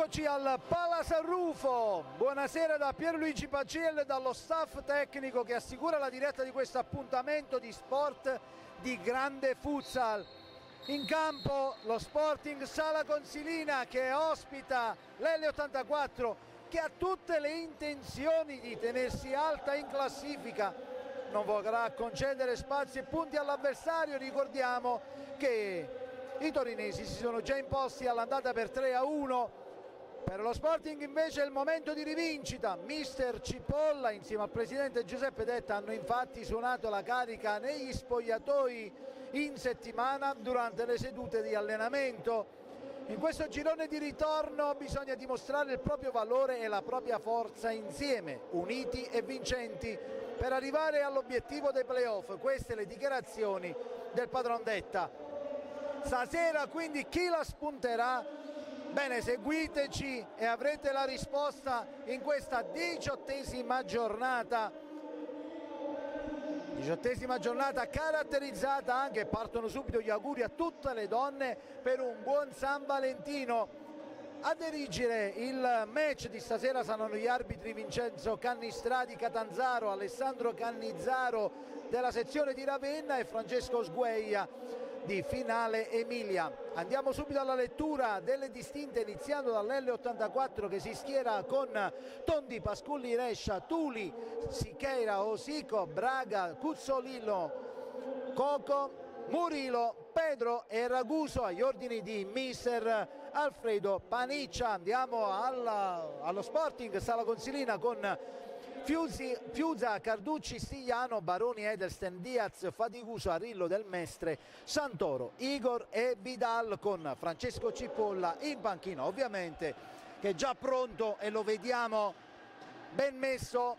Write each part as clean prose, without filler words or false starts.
Eccoci al Pala San Rufo, buonasera da Pierluigi Paciello e dallo staff tecnico che assicura la diretta di questo appuntamento di sport di grande futsal. In campo lo Sporting Sala Consilina che ospita l'L84 che ha tutte le intenzioni di tenersi alta in classifica, non vorrà concedere spazi e punti all'avversario. Ricordiamo che i torinesi si sono già imposti all'andata per 3-1. Per lo Sporting invece è il momento di rivincita. Mister Cipolla insieme al presidente Giuseppe Detta hanno infatti suonato la carica negli spogliatoi in settimana durante le sedute di allenamento. In questo girone di ritorno bisogna dimostrare il proprio valore e la propria forza insieme, uniti e vincenti, per arrivare all'obiettivo dei playoff. Queste le dichiarazioni del padron Detta. Stasera quindi chi la spunterà? Bene, seguiteci e avrete la risposta in questa 18ª giornata. 18ª giornata caratterizzata anche, partono subito gli auguri a tutte le donne per un buon San Valentino. A dirigere il match di stasera saranno gli arbitri Vincenzo Cannistrati Catanzaro, Alessandro Cannizzaro della sezione di Ravenna e Francesco Sgueia di Finale Emilia. Andiamo subito alla lettura delle distinte, iniziando dall'L84 che si schiera con Tondi, Pasculli, Rescia, Tuli, Sicheira, Osico, Braga, Cuzzolillo, Coco, Murilo, Pedro e Raguso agli ordini di mister Alfredo Paniccia. Andiamo allo Sporting Sala Consilina con Fiuza, Carducci, Stigliano, Baroni, Edelsten, Diaz, Faticuso, Arillo del Mestre, Santoro, Igor e Vidal, con Francesco Cipolla in panchina ovviamente, che è già pronto e lo vediamo ben messo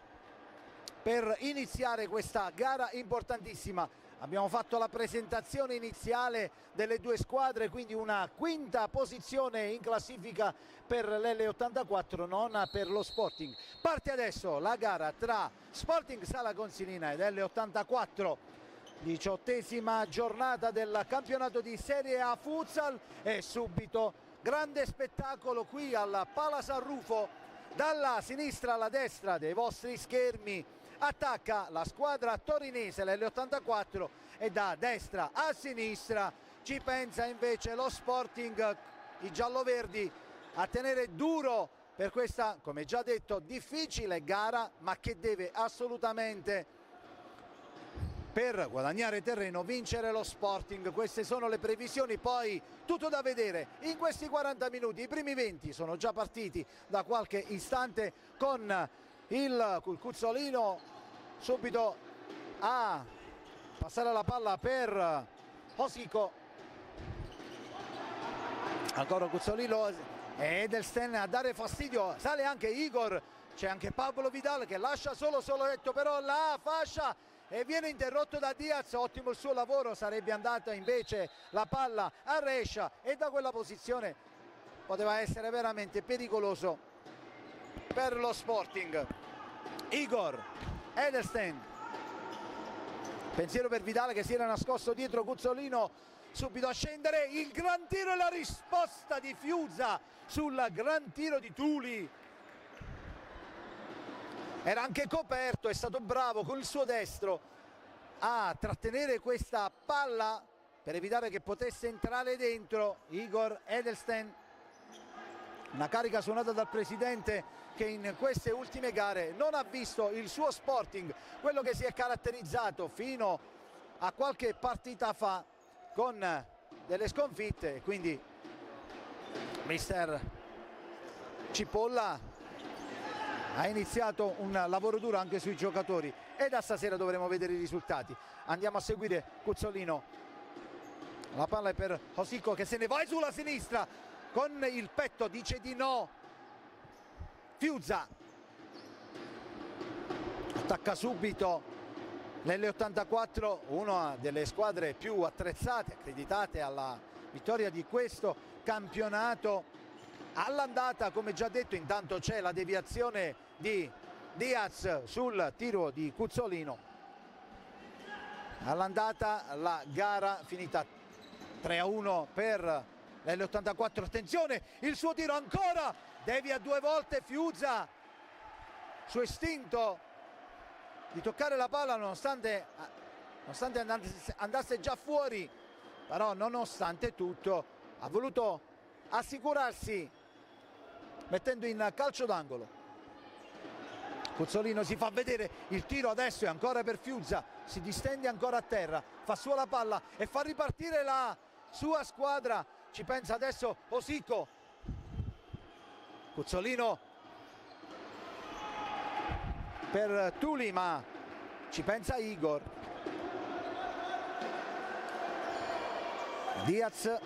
per iniziare questa gara importantissima. Abbiamo fatto la presentazione iniziale delle due squadre, quindi una quinta posizione in classifica per l'L84, non per lo Sporting. Parte adesso la gara tra Sporting Sala Consilina ed L84, 18ª giornata del campionato di Serie A Futsal, e subito grande spettacolo qui al Pala San Rufo. Dalla sinistra alla destra dei vostri schermi attacca la squadra torinese, l'L84, e da destra a sinistra ci pensa invece lo Sporting, i gialloverdi, a tenere duro per questa, come già detto, difficile gara, ma che deve assolutamente, per guadagnare terreno, vincere lo Sporting. Queste sono le previsioni, poi tutto da vedere in questi 40 minuti. I primi 20 sono già partiti da qualche istante con il Cuzzolino subito a passare la palla per Osico, ancora Cuzzolino e Edelsten a dare fastidio, sale anche Igor, c'è anche Pablo Vidal che lascia solo Soletto, però la fascia e viene interrotto da Diaz. Ottimo il suo lavoro, sarebbe andata invece la palla a Rescia e da quella posizione poteva essere veramente pericoloso per lo Sporting. Igor, Edelsten, pensiero per Vidal che si era nascosto dietro Cuzzolino, subito a scendere il gran tiro e la risposta di Fiuza sul gran tiro di Tuli. Era anche coperto, è stato bravo con il suo destro a trattenere questa palla per evitare che potesse entrare dentro Igor Edelsten. Una carica suonata dal presidente che in queste ultime gare non ha visto il suo Sporting, quello che si è caratterizzato fino a qualche partita fa con delle sconfitte, quindi mister Cipolla ha iniziato un lavoro duro anche sui giocatori e da stasera dovremo vedere i risultati. Andiamo a seguire Cuzzolino, la palla è per Osico che se ne va sulla sinistra con il petto, dice di no Fiuza, attacca subito l'L84, una delle squadre più attrezzate, accreditate alla vittoria di questo campionato. All'andata, come già detto, intanto c'è la deviazione di Diaz sul tiro di Cuzzolino. All'andata la gara finita 3-1 per l'L84, attenzione, il suo tiro ancora devia 2 volte Fiuza, suo istinto di toccare la palla nonostante andasse già fuori, però nonostante tutto ha voluto assicurarsi mettendo in calcio d'angolo. Cuzzolino si fa vedere, il tiro adesso è ancora per Fiuza, si distende ancora a terra, fa sua la palla e fa ripartire la sua squadra. Ci pensa adesso Osico. Cuzzolino per Tuli, ma ci pensa Igor. Diaz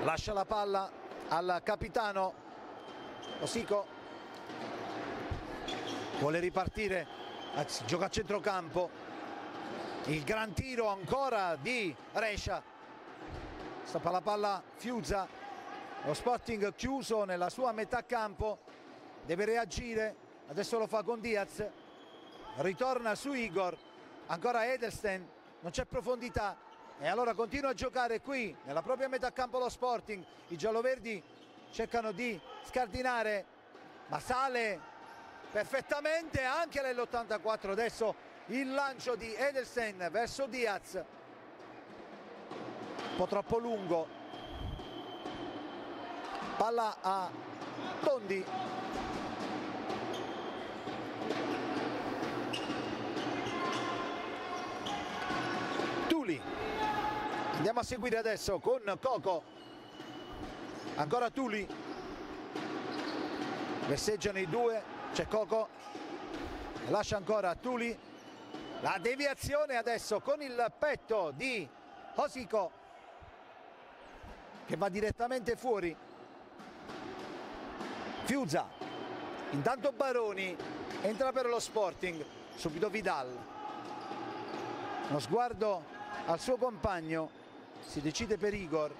lascia la palla al capitano. Osico vuole ripartire, gioca a centrocampo, il gran tiro ancora di Rescia, stappa la palla Fiuza, lo Sporting chiuso nella sua metà campo, deve reagire, adesso lo fa con Diaz, ritorna su Igor, ancora Edelstein, non c'è profondità e allora continua a giocare qui nella propria metà campo lo Sporting. I gialloverdi cercano di scardinare, ma sale perfettamente anche nell'84. Adesso il lancio di Edelstein verso Diaz, un po' troppo lungo, palla a Tondi, Tuli, andiamo a seguire adesso con Coco, ancora Tuli, verseggiano i due, c'è Coco, lascia ancora Tuli, la deviazione adesso con il petto di Osico che va direttamente fuori. Fiuza, intanto Baroni entra per lo Sporting, subito Vidal, uno sguardo al suo compagno, si decide per Igor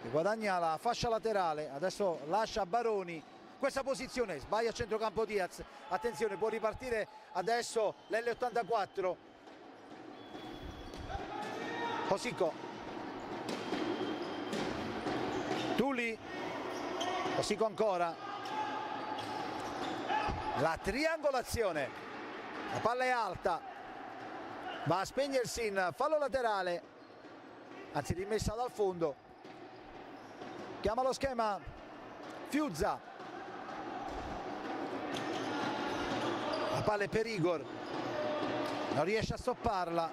che guadagna la fascia laterale, adesso lascia Baroni questa posizione, sbaglia a centrocampo Diaz, attenzione, può ripartire adesso l'L84. Osico, Tuli, Osico ancora, la triangolazione, la palla è alta, va a spegnersi in fallo laterale, anzi rimessa dal fondo, chiama lo schema Fiuza, la palla è per Igor, non riesce a stopparla,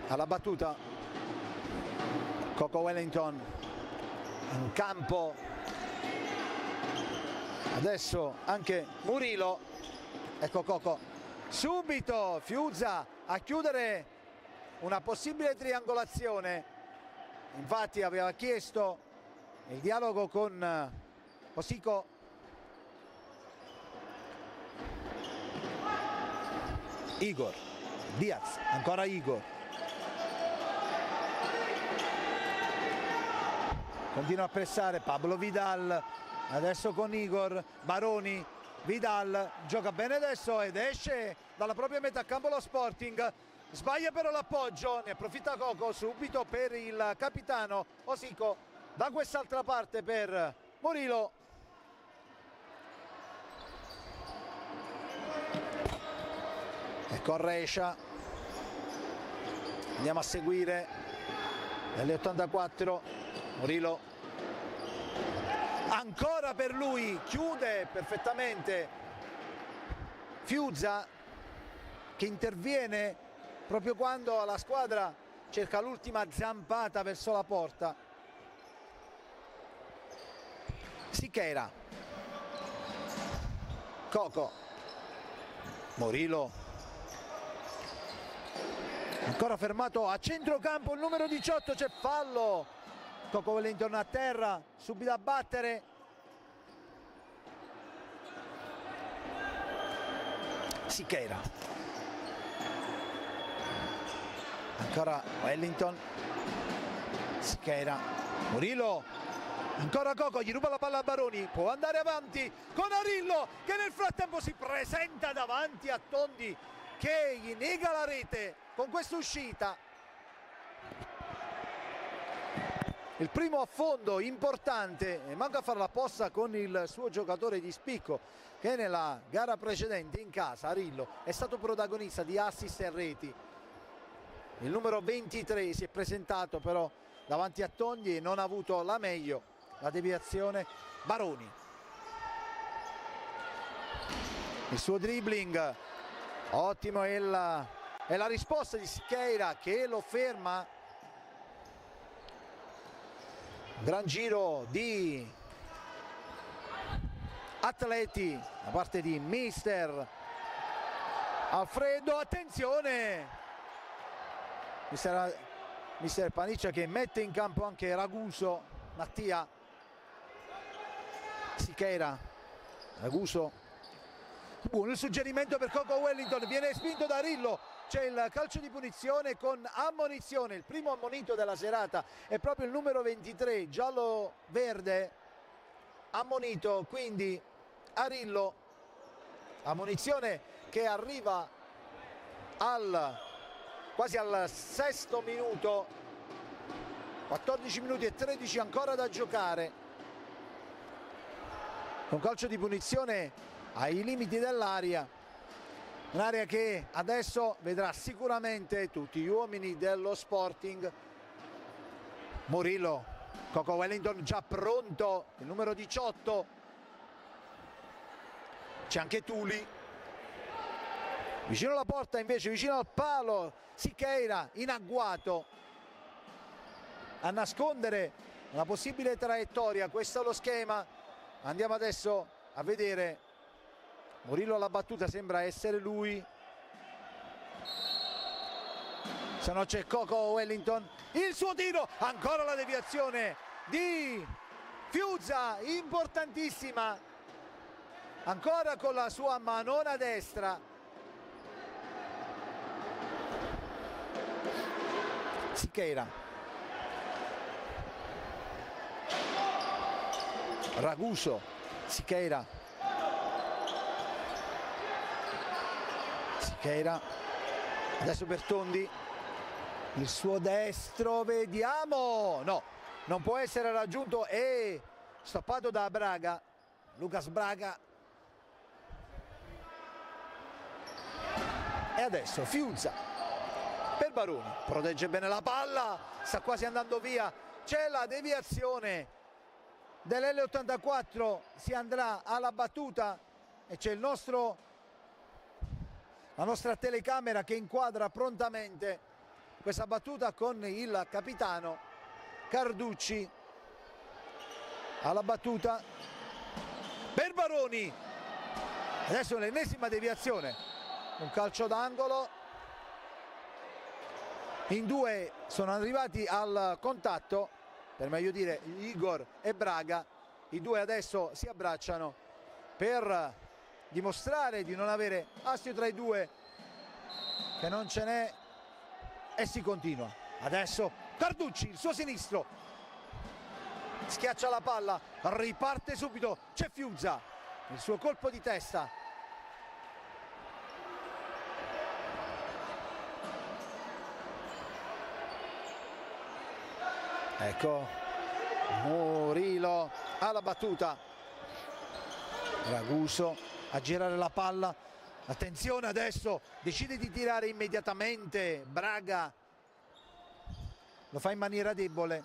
alla battuta Coco Wellington in campo, adesso anche Murilo, ecco Coco, subito Fiuza a chiudere una possibile triangolazione. Infatti aveva chiesto il dialogo con Osico, Igor, Diaz, ancora Igor, continua a pressare Pablo Vidal, adesso con Igor, Baroni, Vidal gioca bene adesso ed esce dalla propria metà campo lo Sporting. Sbaglia però l'appoggio, ne approfitta Coco subito per il capitano Osico, da quest'altra parte per Murilo. Ecco Rescia, andiamo a seguire nell'84, Murilo, ancora per lui, chiude perfettamente Fiuza che interviene proprio quando la squadra cerca l'ultima zampata verso la porta. Sichera, Coco, Murilo, ancora fermato a centrocampo il numero 18, c'è fallo, Coco Wellington a terra, subito a battere, Sichera, ancora Wellington, Sichera, Murilo, ancora Coco, gli ruba la palla a Baroni, può andare avanti con Arillo che nel frattempo si presenta davanti a Tondi che gli nega la rete con questa uscita. Il primo affondo importante, e manca a fare la posta con il suo giocatore di spicco che nella gara precedente in casa, Arillo, è stato protagonista di assist e reti. Il numero 23 si è presentato però davanti a Togni e non ha avuto la meglio. La deviazione, Baroni. Il suo dribbling, ottimo, è la risposta di Siqueira che lo ferma. Gran giro di atleti da parte di mister Alfredo. Attenzione, mister Paniccia che mette in campo anche Raguso. Mattia, Siqueira, Raguso, buono il suggerimento per Coco Wellington, viene spinto da Arillo. C'è il calcio di punizione con ammonizione. Il primo ammonito della serata è proprio il numero 23, giallo-verde, ammonito, quindi Arillo. Ammonizione che arriva quasi al sesto minuto, 14 minuti e 13 ancora da giocare. Un calcio di punizione ai limiti dell'area. Un'area che adesso vedrà sicuramente tutti gli uomini dello Sporting. Murillo, Coco Wellington già pronto, il numero 18. C'è anche Tuli. Vicino alla porta invece, vicino al palo, Siqueira in agguato a nascondere una possibile traiettoria. Questo è lo schema. Andiamo adesso a vedere. Murillo alla battuta, sembra essere lui, se no c'è Coco Wellington, il suo tiro, ancora la deviazione di Fiuza, importantissima, ancora con la sua manona destra. Siqueira, Raguso, Siqueira, adesso Bertondi, il suo destro, vediamo, no, non può essere raggiunto e stoppato da Braga, Lucas Braga. E adesso Fiuza per Baroni, protegge bene la palla, sta quasi andando via, c'è la deviazione dell'L84, si andrà alla battuta e c'è la nostra telecamera che inquadra prontamente questa battuta con il capitano Carducci alla battuta per Baroni. Adesso l'ennesima deviazione, un calcio d'angolo, in due sono arrivati al contatto, per meglio dire Igor e Braga. I due adesso si abbracciano per dimostrare di non avere astio tra i due, che non ce n'è, e si continua. Adesso Carducci, il suo sinistro, schiaccia la palla, riparte subito, c'è Fiuza, il suo colpo di testa. Ecco, Murillo alla battuta, Raguso a girare la palla, attenzione adesso, decide di tirare immediatamente Braga, lo fa in maniera debole,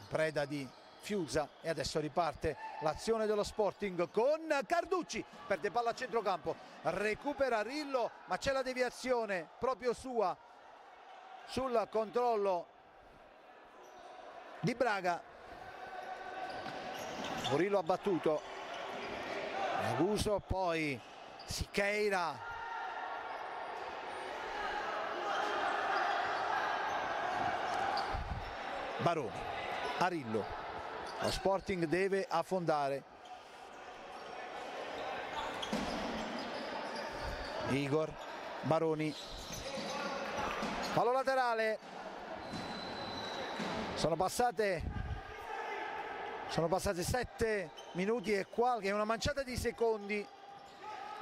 preda di Fiuza, e adesso riparte l'azione dello Sporting con Carducci, perde palla a centrocampo, recupera Arillo, ma c'è la deviazione proprio sua sul controllo di Braga. Murillo ha battuto Raguso, poi Siqueira, Baroni, Arillo, lo Sporting deve affondare. Igor, Baroni, fallo laterale, sono passate 7 minuti e qualche, una manciata di secondi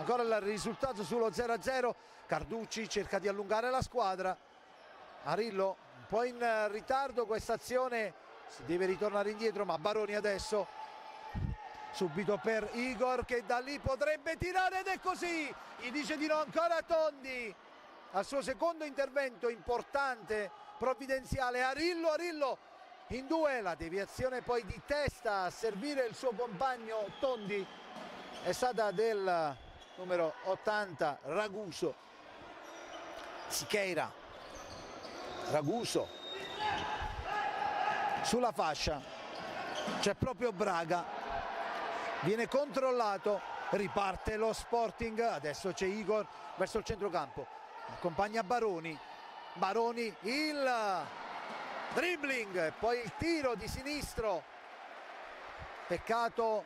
ancora il risultato sullo 0-0. Carducci cerca di allungare la squadra, Arillo un po' in ritardo, questa azione si deve ritornare indietro, ma Baroni adesso subito per Igor che da lì potrebbe tirare ed è così, gli dice di no ancora Tondi al suo secondo intervento importante, provvidenziale. Arillo in due, la deviazione poi di testa a servire il suo compagno Tondi è stata del numero 80 Raguso. Siqueira, Raguso sulla fascia, c'è proprio Braga, viene controllato, riparte lo Sporting, adesso c'è Igor verso il centrocampo, accompagna Baroni, il dribbling e poi il tiro di sinistro, peccato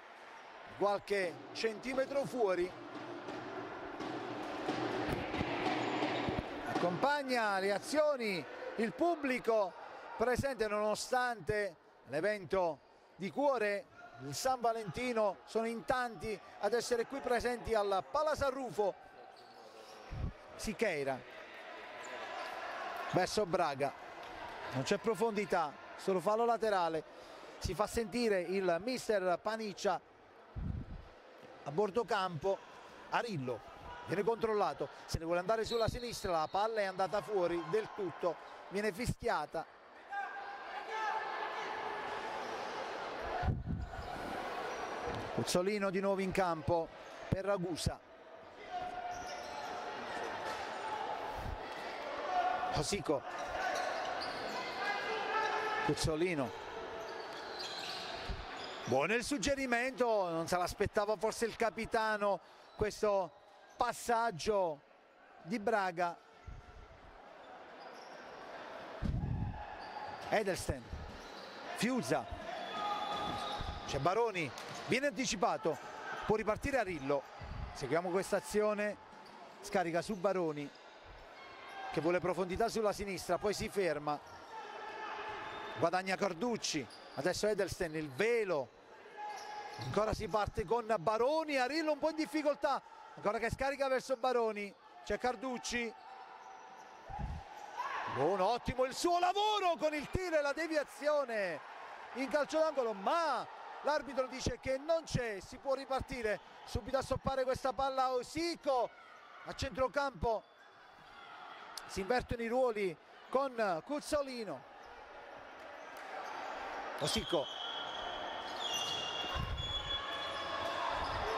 qualche centimetro fuori. Accompagna le azioni il pubblico presente nonostante l'evento di cuore. Il San Valentino sono in tanti ad essere qui presenti al Palasarrufo. Siqueira verso Braga, non c'è profondità, solo fallo laterale, si fa sentire il mister Paniccia a bordo campo. Arillo viene controllato, se ne vuole andare sulla sinistra, la palla è andata fuori del tutto, viene fischiata. Cuzzolino di nuovo in campo per Ragusa. Hocico, Cuzzolino, buono il suggerimento, non se l'aspettava forse il capitano questo passaggio di Braga. Edelsten, Fiuza, c'è Baroni, viene anticipato, può ripartire Arillo, seguiamo questa azione, scarica su Baroni che vuole profondità sulla sinistra, poi si ferma, guadagna Carducci, adesso Edelsten, il velo, ancora si parte con Baroni, Arillo un po' in difficoltà, ancora che scarica verso Baroni, c'è Carducci, buono, ottimo il suo lavoro con il tiro e la deviazione in calcio d'angolo, ma l'arbitro dice che non c'è, si può ripartire subito a stoppare questa palla. Hocico a centrocampo, si invertono i ruoli con Cuzzolino. Hocico,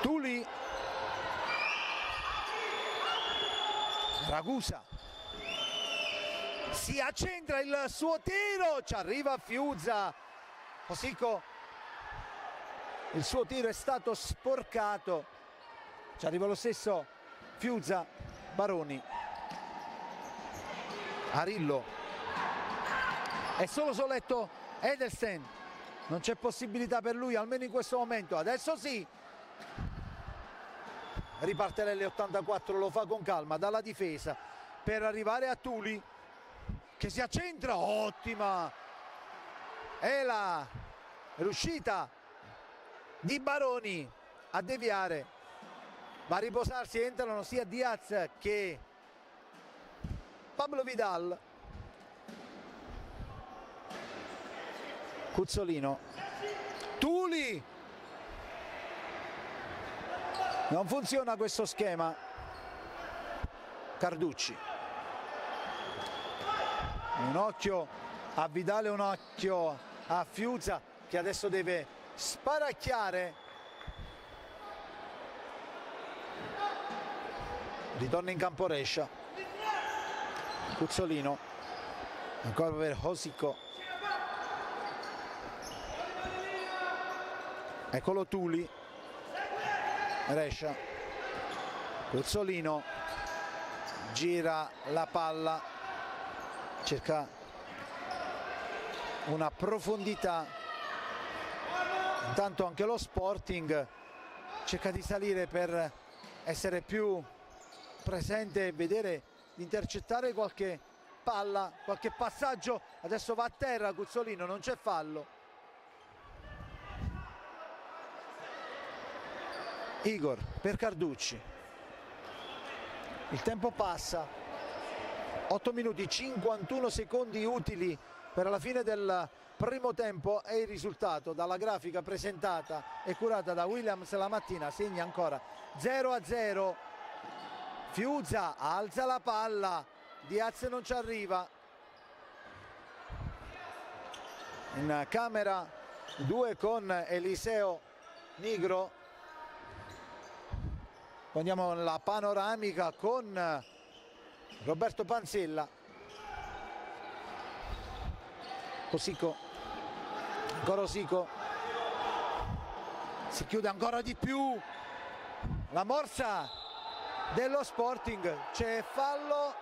Tuli, Ragusa, si accentra il suo tiro, ci arriva Fiuza. Hocico, il suo tiro è stato sporcato, ci arriva lo stesso Fiuza. Baroni, Arillo, è solo soletto Edelsten, non c'è possibilità per lui almeno in questo momento. Adesso sì, riparte l'L84, lo fa con calma dalla difesa per arrivare a Tuli che si accentra, ottima è la riuscita di Baroni a deviare, va a riposarsi, entrano sia Diaz che Pablo Vidal. Cuzzolino, Tuli, non funziona questo schema. Carducci, un occhio a Vidal, un occhio a Fiuza che adesso deve sparacchiare. Ritorna in campo Rescia. Cuzzolino, ancora per Hocico, eccolo Tuli, Rescia, Cuzzolino gira la palla, cerca una profondità, intanto anche lo Sporting cerca di salire per essere più presente e vedere di intercettare qualche palla, qualche passaggio. Adesso va a terra Cuzzolino, non c'è fallo. Igor per Carducci, Il tempo passa, 8 minuti 51 secondi utili per la fine del primo tempo e il risultato dalla grafica presentata e curata da Williams la mattina segna ancora 0-0. Fiuza alza la palla, Diaz non ci arriva. In camera 2 con Eliseo Nigro. Andiamo alla panoramica con Roberto Panzella. Osico, ancora Osico, si chiude ancora di più la morsa dello Sporting, c'è fallo,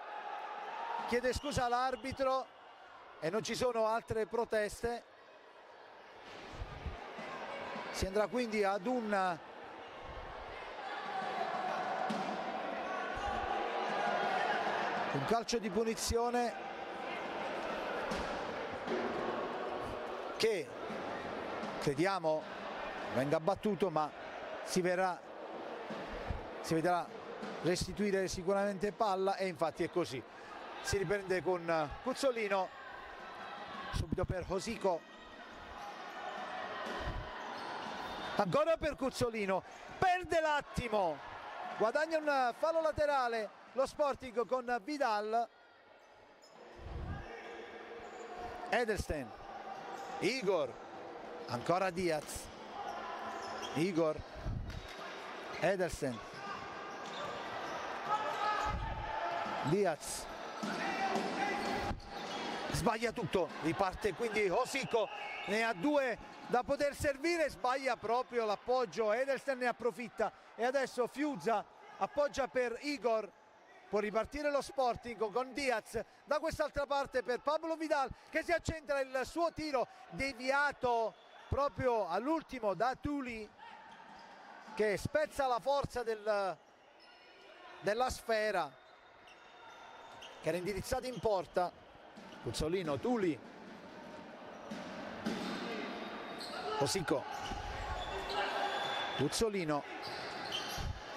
chiede scusa l'arbitro e non ci sono altre proteste. Si andrà quindi ad un calcio di punizione che crediamo venga battuto, ma si vedrà restituire sicuramente palla e infatti è così. Si riprende con Cuzzolino, subito per Osico, ancora per Cuzzolino, perde l'attimo, guadagna un fallo laterale lo Sporting con Vidal. Edelstein, Igor, ancora Diaz, Igor, Edelstein, Diaz, sbaglia tutto, riparte quindi Osico, ne ha due da poter servire, sbaglia proprio l'appoggio, Edelstein ne approfitta e adesso Fiuza appoggia per Igor. Può ripartire lo Sporting con Diaz da quest'altra parte per Pablo Vidal che si accentra, il suo tiro deviato proprio all'ultimo da Tuli che spezza la forza della sfera che era indirizzata in porta. Cuzzolino, Tuli, Osico, Cuzzolino,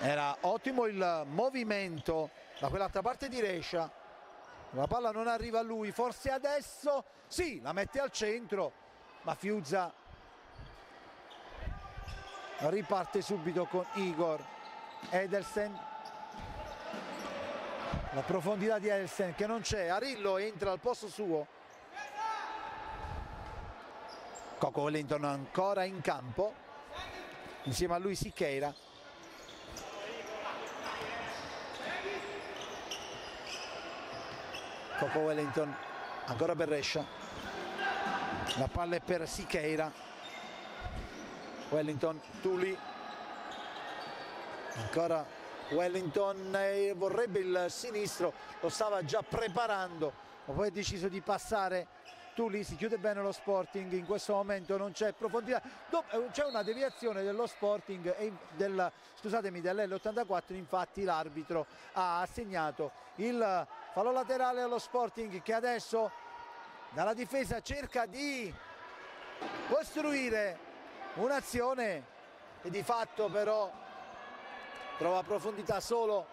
era ottimo il movimento da quell'altra parte di Rescia, la palla non arriva a lui, forse adesso sì, la mette al centro, ma Fiuza riparte subito con Igor. Edelstein, la profondità di Edelstein che non c'è, Arillo entra al posto suo, Coco Wellington ancora in campo, insieme a lui Siqueira. Coco Wellington ancora per Rescia, la palla è per Siqueira, Wellington, Tuli, ancora Wellington, vorrebbe il sinistro, lo stava già preparando ma poi ha deciso di passare Tuli. Si chiude bene lo Sporting, in questo momento non c'è profondità, c'è una deviazione dello Sporting e dell'L84, infatti l'arbitro ha assegnato il fallo laterale allo Sporting che adesso dalla difesa cerca di costruire un'azione e di fatto però trova profondità solo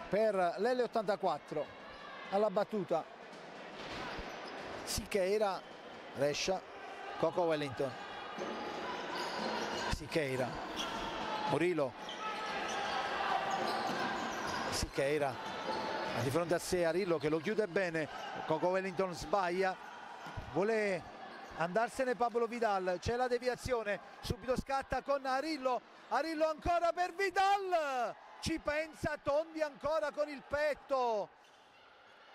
per l'L84. Alla battuta Siqueira, Rescia, Coco Wellington, Siqueira, Murillo, Siqueira di fronte a sé Arillo che lo chiude bene, Coco Wellington sbaglia, vuole andarsene Pablo Vidal, c'è la deviazione, subito scatta con Arillo, Arillo ancora per Vidal, ci pensa Tondi ancora con il petto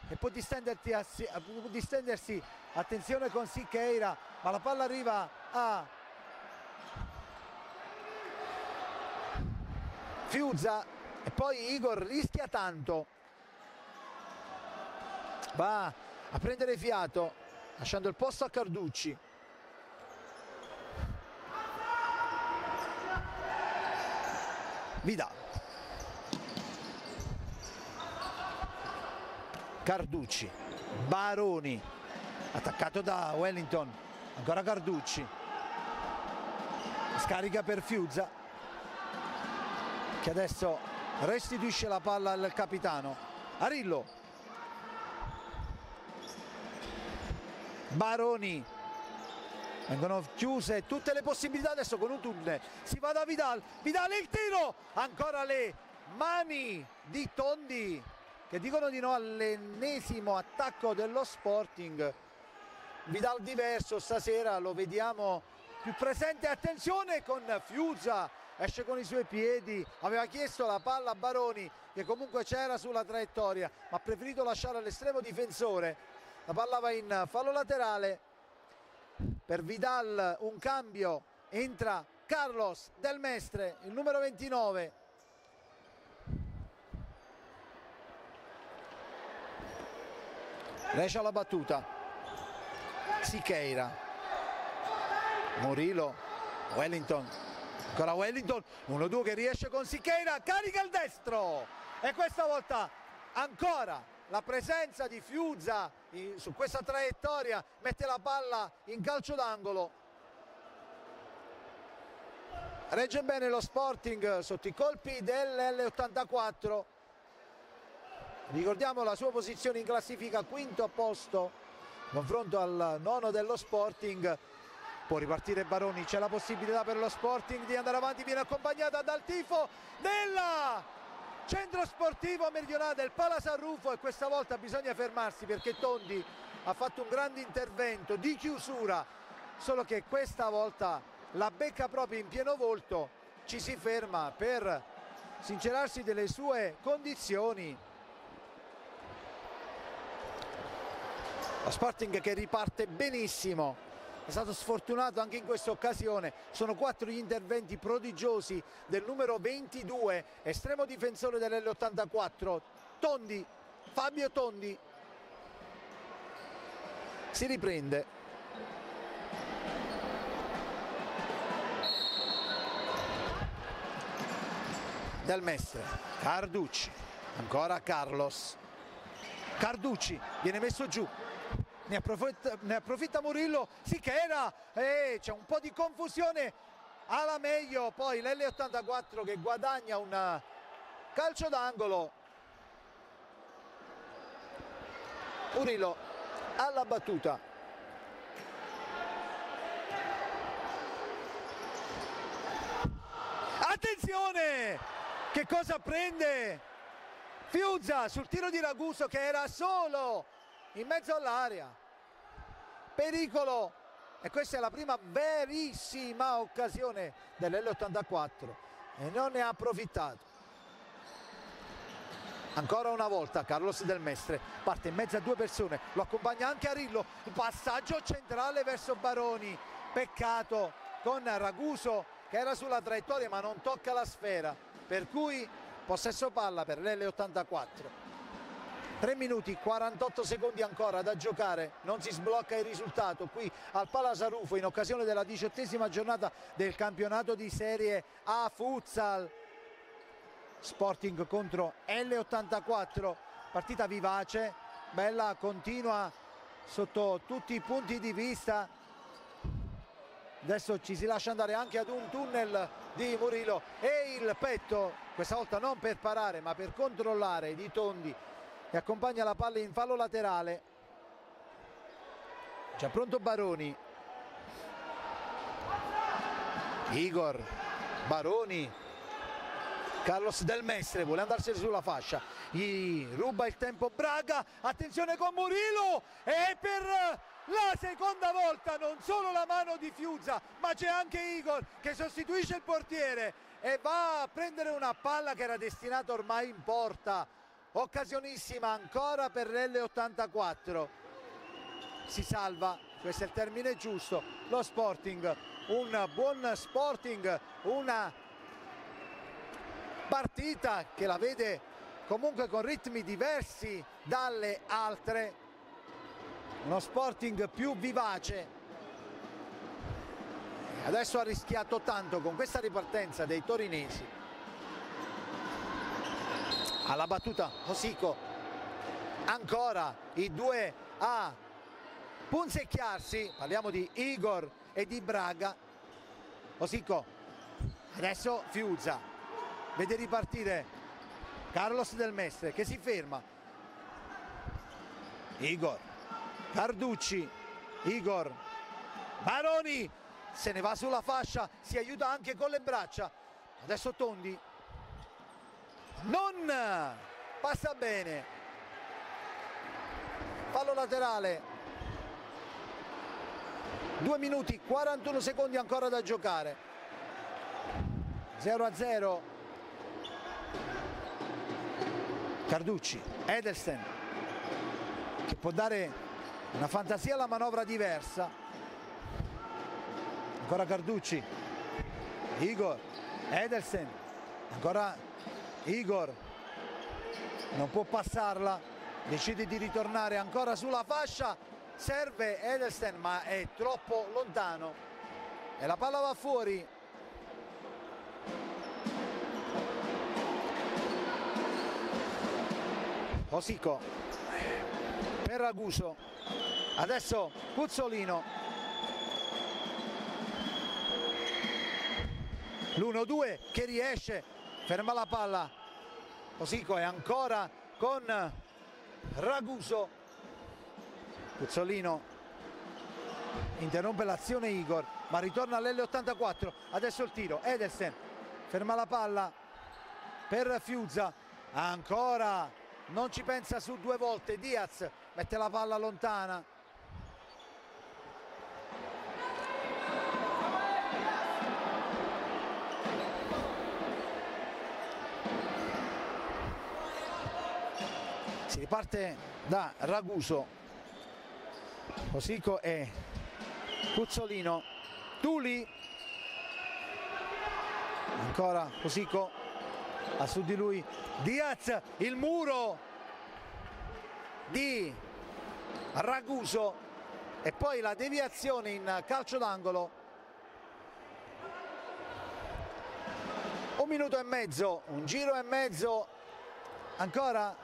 e può distendersi, attenzione con Siqueira, ma la palla arriva a Fiuza e poi Igor rischia tanto, va a prendere fiato lasciando il posto a Carducci. Vidal, Carducci, Baroni, attaccato da Wellington, ancora Carducci, scarica per Fiuza che adesso restituisce la palla al capitano Arillo. Baroni, vengono chiuse tutte le possibilità adesso con un tunnel, si va da Vidal, Vidal il tiro, ancora le mani di Tondi che dicono di no all'ennesimo attacco dello Sporting. Vidal diverso stasera, lo vediamo più presente, attenzione con Fiuza, esce con i suoi piedi, aveva chiesto la palla a Baroni che comunque c'era sulla traiettoria ma ha preferito lasciare all'estremo difensore. La palla va in fallo laterale per Vidal, un cambio, entra Carlos Del Mestre, il numero 29. Riesce alla battuta Siqueira, Murillo, Wellington, ancora Wellington, 1-2 che riesce con Siqueira, carica il destro e questa volta ancora la presenza di Fiuza su questa traiettoria mette la palla in calcio d'angolo. Regge bene lo Sporting sotto i colpi dell'L84. Ricordiamo la sua posizione in classifica, quinto posto, confronto al nono dello Sporting. Può ripartire Baroni, c'è la possibilità per lo Sporting di andare avanti, viene accompagnata dal tifo della Centro Sportivo Meridionale del Palasarrufo e questa volta bisogna fermarsi perché Tondi ha fatto un grande intervento di chiusura, solo che questa volta la becca proprio in pieno volto, ci si ferma per sincerarsi delle sue condizioni. Lo Sporting che riparte benissimo, è stato sfortunato anche in questa occasione, sono 4 gli interventi prodigiosi del numero 22, estremo difensore dell'L84, Tondi, Fabio Tondi. Si riprende. Del Mestre, Carducci, ancora Carlos, Carducci viene messo giù. Ne approfitta Murillo, Siqueira, c'è un po' di confusione alla meglio, poi l'L84 che guadagna un calcio d'angolo. Murillo alla battuta. Attenzione! Che cosa prende Fiuza sul tiro di Raguso che era solo in mezzo all'area, pericolo, e questa è la prima verissima occasione dell'L84 e non ne ha approfittato. Ancora una volta Carlos Del Mestre parte in mezzo a 2 persone, lo accompagna anche Arillo, il passaggio centrale verso Baroni, peccato con Raguso che era sulla traiettoria ma non tocca la sfera, per cui possesso palla per l'L84. 3 minuti 48 secondi ancora da giocare, non si sblocca il risultato qui al Palasarrufo in occasione della 18ª giornata del campionato di Serie A Futsal. Sporting contro L84, partita vivace, bella, continua sotto tutti i punti di vista. Adesso ci si lascia andare anche ad un tunnel di Murillo e il petto, questa volta non per parare ma per controllare, di Tondi che accompagna la palla in fallo laterale. Già pronto Baroni, Igor, Baroni, Carlos Del Mestre vuole andarsene sulla fascia, gli ruba il tempo Braga, attenzione con Murillo e per la seconda volta non solo la mano di Fiuza ma c'è anche Igor che sostituisce il portiere e va a prendere una palla che era destinata ormai in porta. Occasionissima ancora per l'L84, si salva, questo è il termine giusto, lo Sporting, un buon Sporting, una partita che la vede comunque con ritmi diversi dalle altre, uno Sporting più vivace. Adesso ha rischiato tanto con questa ripartenza dei torinesi. Alla battuta Osico, ancora i due a punzecchiarsi, parliamo di Igor e di Braga. Osico, adesso Fiuza, vede ripartire Carlos Del Mestre che si ferma, Igor, Carducci, Igor, Baroni se ne va sulla fascia, si aiuta anche con le braccia, adesso Tondi, non passa bene, fallo laterale, 2 minuti 41 secondi ancora da giocare, 0-0. Carducci, Edelsten che può dare una fantasia alla manovra diversa, ancora Carducci, Igor, Edelsten, ancora Igor, non può passarla, decide di ritornare ancora sulla fascia, serve Edelsten ma è troppo lontano e la palla va fuori. Osico per Raguso, adesso Puzzolino, l'1-2 che riesce, ferma la palla, Osico è ancora con Raguso, Puzzolino interrompe l'azione Igor ma ritorna all'L84, adesso il tiro, Edelsten ferma la palla per Fiuza, ancora non ci pensa su 2 volte, Diaz mette la palla lontana, si riparte da Raguso, Osico e Puzzolino, Tuli, ancora Osico, a su di lui Diaz, il muro di Raguso e poi la deviazione in calcio d'angolo. 1 minuto e mezzo, un giro e mezzo ancora,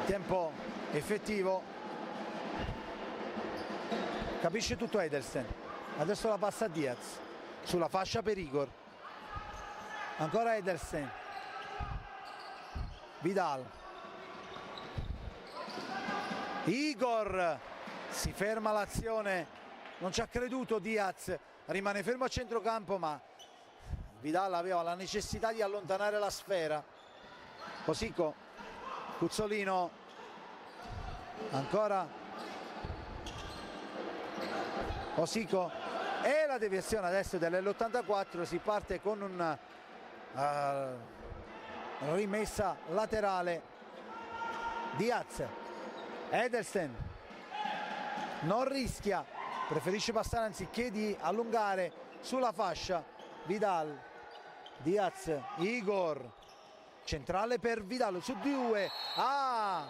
tempo effettivo, capisce tutto Edelsten, adesso la passa a Diaz sulla fascia per Igor, ancora Edelsten, Vidal, Igor, si ferma l'azione, non ci ha creduto Diaz, rimane fermo a centrocampo ma Vidal aveva la necessità di allontanare la sfera. Osico, Puzzolino, ancora Osico e la deviazione adesso dell'L84, si parte con un rimessa laterale, Diaz, Edelsten non rischia, preferisce passare anziché di allungare sulla fascia, Vidal, Diaz, Igor, centrale per Vidal su 2, alla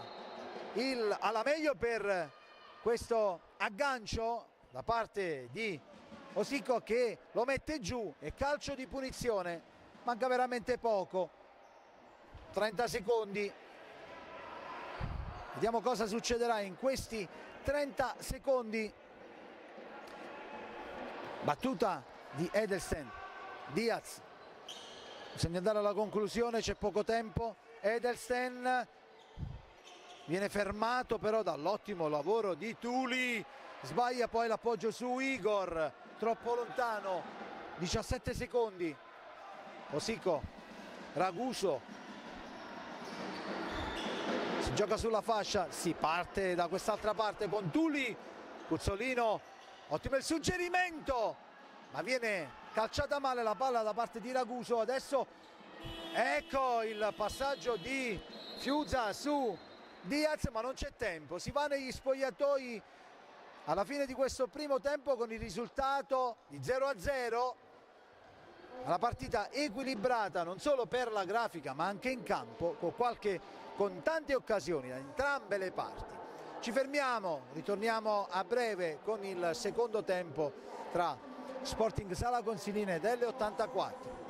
meglio per questo aggancio da parte di Osico che lo mette giù e calcio di punizione, manca veramente poco, 30 secondi, vediamo cosa succederà in questi 30 secondi, battuta di Edelsten, Diaz, bisogna andare alla conclusione, c'è poco tempo, Edelsten viene fermato però dall'ottimo lavoro di Tuli, sbaglia poi l'appoggio su Igor, troppo lontano, 17 secondi, Osico, Raguso, si gioca sulla fascia, si parte da quest'altra parte con Tuli, Puzzolino, ottimo il suggerimento, ma viene calciata male la palla da parte di Raguso, adesso ecco il passaggio di Fiuza su Diaz, ma non c'è tempo, si va negli spogliatoi alla fine di questo primo tempo con il risultato di 0-0, una partita equilibrata non solo per la grafica ma anche in campo, con tante occasioni da entrambe le parti. Ci fermiamo, ritorniamo a breve con il secondo tempo tra Sporting Sala Consiline delle 84.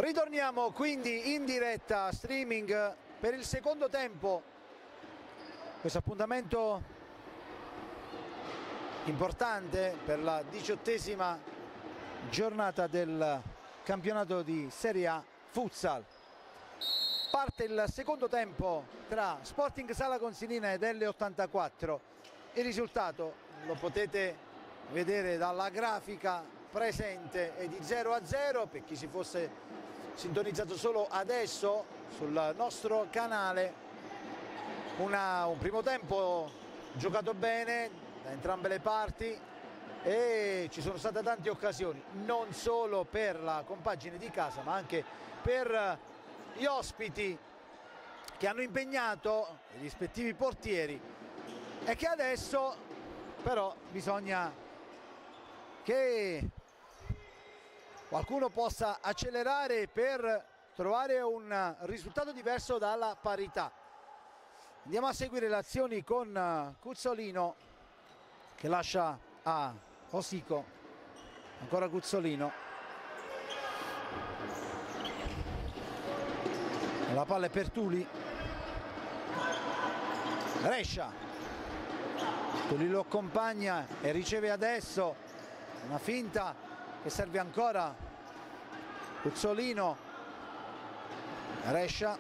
Ritorniamo quindi in diretta streaming per il secondo tempo, questo appuntamento importante per la 18ª giornata del campionato di Serie A Futsal. Parte il secondo tempo tra Sporting Sala Consilina ed L84. Il risultato lo potete vedere dalla grafica presente, è di 0-0 per chi si fosse sintonizzato solo adesso sul nostro canale. Un primo tempo giocato bene da entrambe le parti e ci sono state tante occasioni, non solo per la compagine di casa ma anche per gli ospiti che hanno impegnato i rispettivi portieri, e che adesso però bisogna che qualcuno possa accelerare per trovare un risultato diverso dalla parità. Andiamo a seguire le azioni con Cuzzolino che lascia a Osico, ancora Cuzzolino, la palla è per Tuli, Rescia, Tuli lo accompagna e riceve adesso una finta che serve ancora Cuzzolino, Rescia,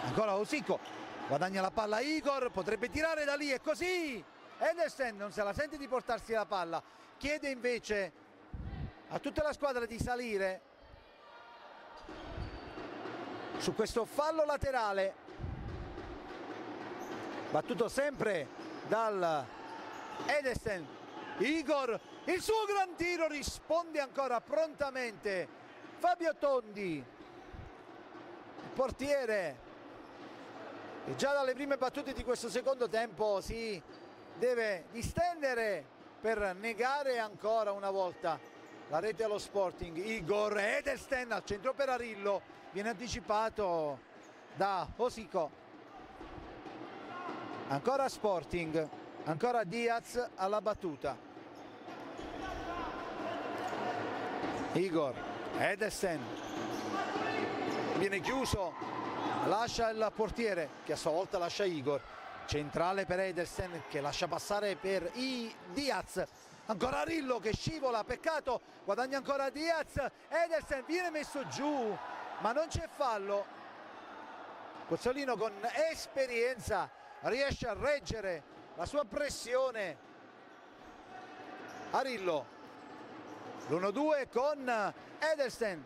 ancora Osico, guadagna la palla Igor, potrebbe tirare da lì, e così Edersen non se la sente di portarsi la palla, chiede invece a tutta la squadra di salire su questo fallo laterale battuto sempre dal Edersen. Igor, il suo gran tiro, risponde ancora prontamente Fabio Tondi, il portiere, e già dalle prime battute di questo secondo tempo si deve distendere per negare ancora una volta la rete allo Sporting. Igor, Edersen al centro per Arillo, viene anticipato da Osico, ancora Sporting, ancora Diaz alla battuta. Igor, Edersen, viene chiuso, lascia il portiere che a sua volta lascia Igor, centrale per Edersen che lascia passare per Diaz, ancora Arillo che scivola, peccato, guadagna ancora Diaz, Edersen viene messo giù ma non c'è fallo. Cuzzolino con esperienza riesce a reggere la sua pressione. Arillo, l'1-2 con Edersen,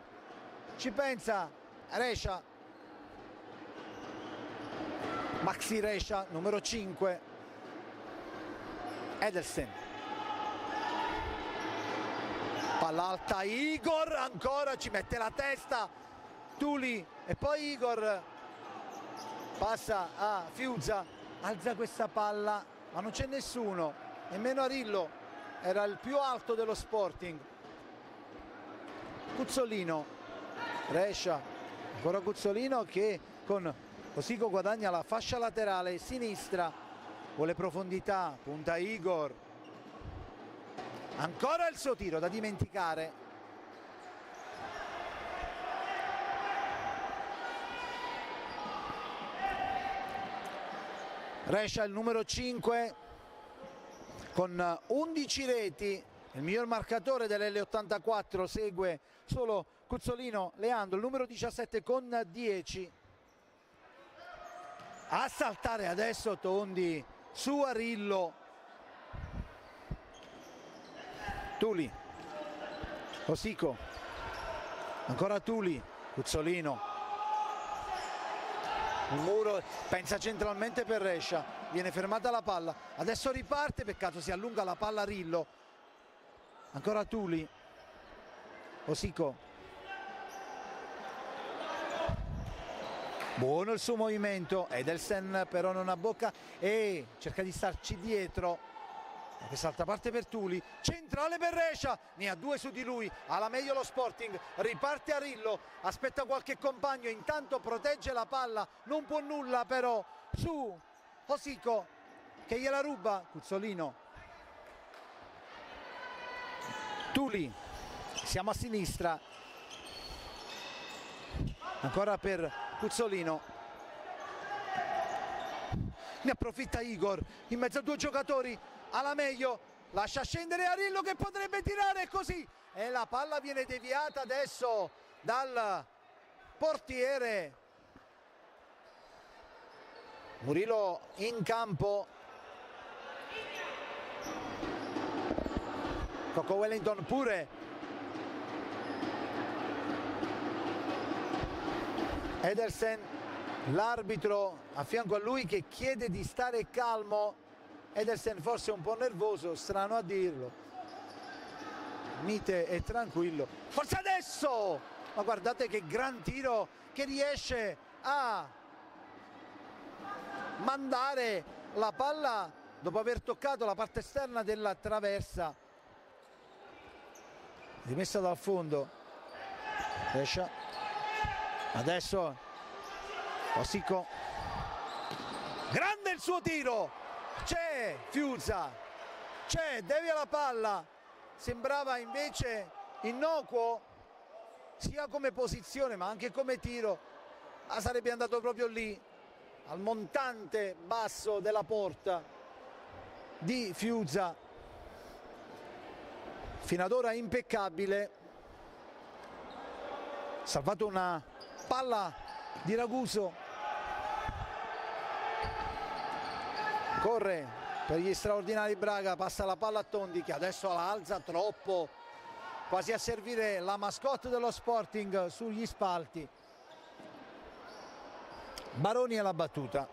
ci pensa Rescia, Maxi Rescia, numero 5, Edersen, palla alta Igor, ancora ci mette la testa Tuli e poi Igor passa a Fiuza, alza questa palla ma non c'è nessuno, nemmeno Arillo, era il più alto dello Sporting. Cuzzolino, Rescia, ancora Cuzzolino che con Osico guadagna la fascia laterale sinistra, vuole profondità, punta Igor, ancora il suo tiro da dimenticare, Rescia il numero 5 con 11 reti, il miglior marcatore dell'L84, segue solo Cuzzolino Leandro, il numero 17 con 10. A saltare adesso Tondi su Arillo, Tuli, Osico, ancora Tuli, Cuzzolino, un muro, pensa centralmente per Rescia, viene fermata la palla, adesso riparte, peccato si allunga la palla Arillo, ancora Tuli, Osico, buono il suo movimento, Edersen però non abbocca e cerca di starci dietro, questa altra parte per Tuli, centrale per Rescia, ne ha due su di lui, alla meglio lo Sporting, riparte Arillo, aspetta qualche compagno, intanto protegge la palla, non può nulla però su Osico che gliela ruba, Cuzzolino, Tuli, siamo a sinistra, ancora per Puzzolino, ne approfitta Igor in mezzo a due giocatori, alla meglio, lascia scendere Arillo che potrebbe tirare, così, e la palla viene deviata adesso dal portiere. Murillo in campo, Coco Wellington pure, Edersen, l'arbitro a fianco a lui che chiede di stare calmo. Edersen forse un po' nervoso, strano a dirlo, mite e tranquillo. Forse adesso, ma guardate che gran tiro che riesce a mandare la palla dopo aver toccato la parte esterna della traversa, rimessa dal fondo. Brescia adesso Ossico, grande il suo tiro, c'è Fiuza, c'è, devia la palla, sembrava invece innocuo sia come posizione ma anche come tiro, ma sarebbe andato proprio lì al montante basso della porta di Fiuza. Fino ad ora impeccabile, salvato una palla di Raguso, corre per gli straordinari Braga, passa la palla a Tondi che adesso la alza troppo, quasi a servire la mascotte dello Sporting sugli spalti. Baroni alla battuta,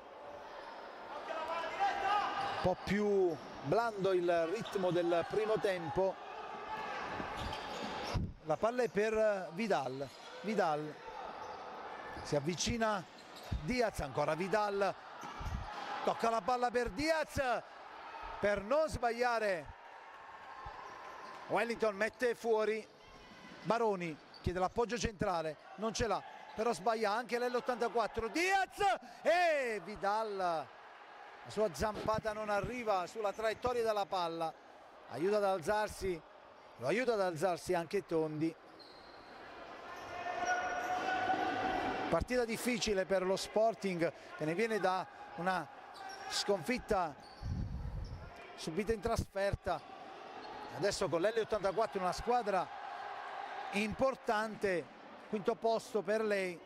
un po' più blando il ritmo del primo tempo. La palla è per Vidal, Vidal si avvicina Diaz, ancora Vidal, tocca la palla per Diaz per non sbagliare. Wellington mette fuori, Baroni chiede l'appoggio centrale, non ce l'ha, però sbaglia anche l'L84, Diaz e Vidal, la sua zampata non arriva sulla traiettoria della palla, aiuta ad alzarsi, lo aiuta ad alzarsi anche Tondi. Partita difficile per lo Sporting che ne viene da una sconfitta subita in trasferta, adesso con l'L84 una squadra importante, quinto posto per lei,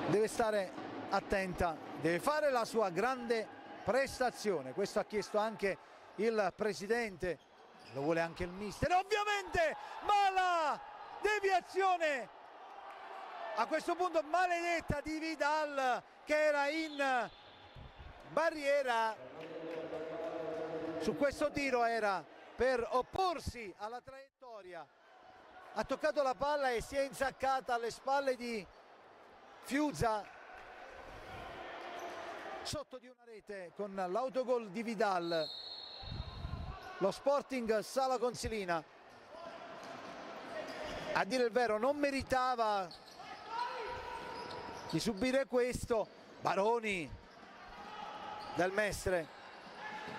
deve stare attenta, deve fare la sua grande prestazione, questo ha chiesto anche il presidente, lo vuole anche il mister ovviamente, ma la deviazione a questo punto maledetta di Vidal che era in barriera su questo tiro, era per opporsi alla traiettoria, ha toccato la palla e si è insaccata alle spalle di Fiuza sotto di una rete. Con l'autogol di Vidal lo Sporting Sala Consilina, a dire il vero non meritava di subire questo. Baroni del Mestre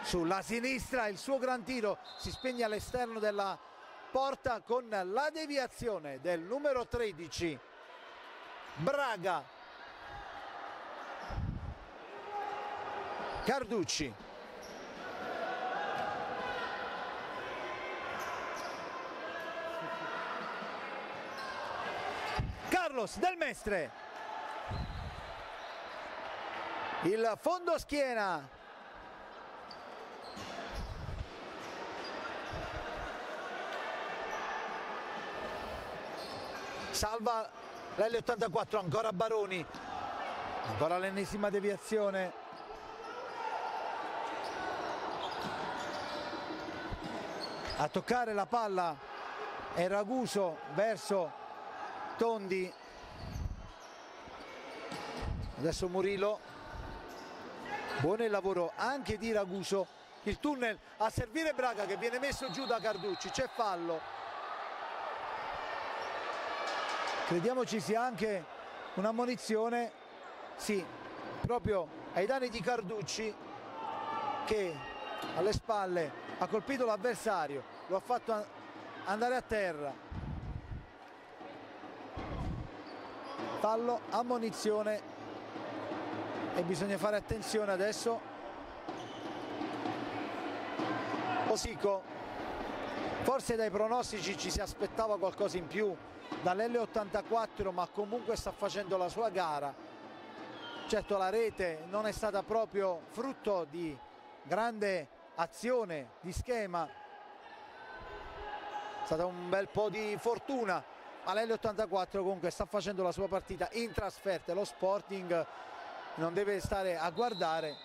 sulla sinistra, il suo gran tiro si spegne all'esterno della porta con la deviazione del numero 13 Braga. Carducci, Carlos del Mestre, il fondo schiena, salva l'L84, ancora Baroni, ancora l'ennesima deviazione, a toccare la palla è Raguso verso Tondi, adesso Murillo, buono il lavoro anche di Raguso, il tunnel a servire Braga che viene messo giù da Carducci, c'è fallo, crediamo ci sia anche un'ammonizione, sì, proprio ai danni di Carducci che alle spalle ha colpito l'avversario, lo ha fatto andare a terra. fallo, ammonizione, e bisogna fare attenzione adesso. Osico, forse dai pronostici ci si aspettava qualcosa in più dall'L84, ma comunque sta facendo la sua gara. Certo, la rete non è stata proprio frutto di grande azione di schema, è stata un bel po' di fortuna, ma l'L84 comunque sta facendo la sua partita in trasferta. Lo Sporting non deve stare a guardare.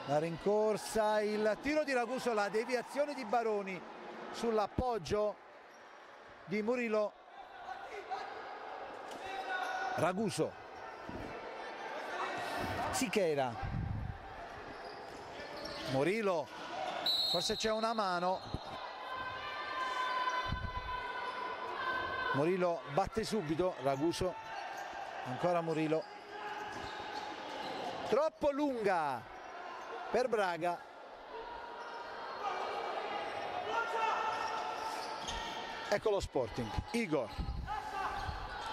La rincorsa, il tiro di Raguso, la deviazione di Baroni sull'appoggio di Murillo. Raguso, Sichera, Murillo, forse c'è una mano. Murillo batte subito, Raguso, ancora Murillo, troppo lunga per Braga. Ecco lo Sporting, Igor,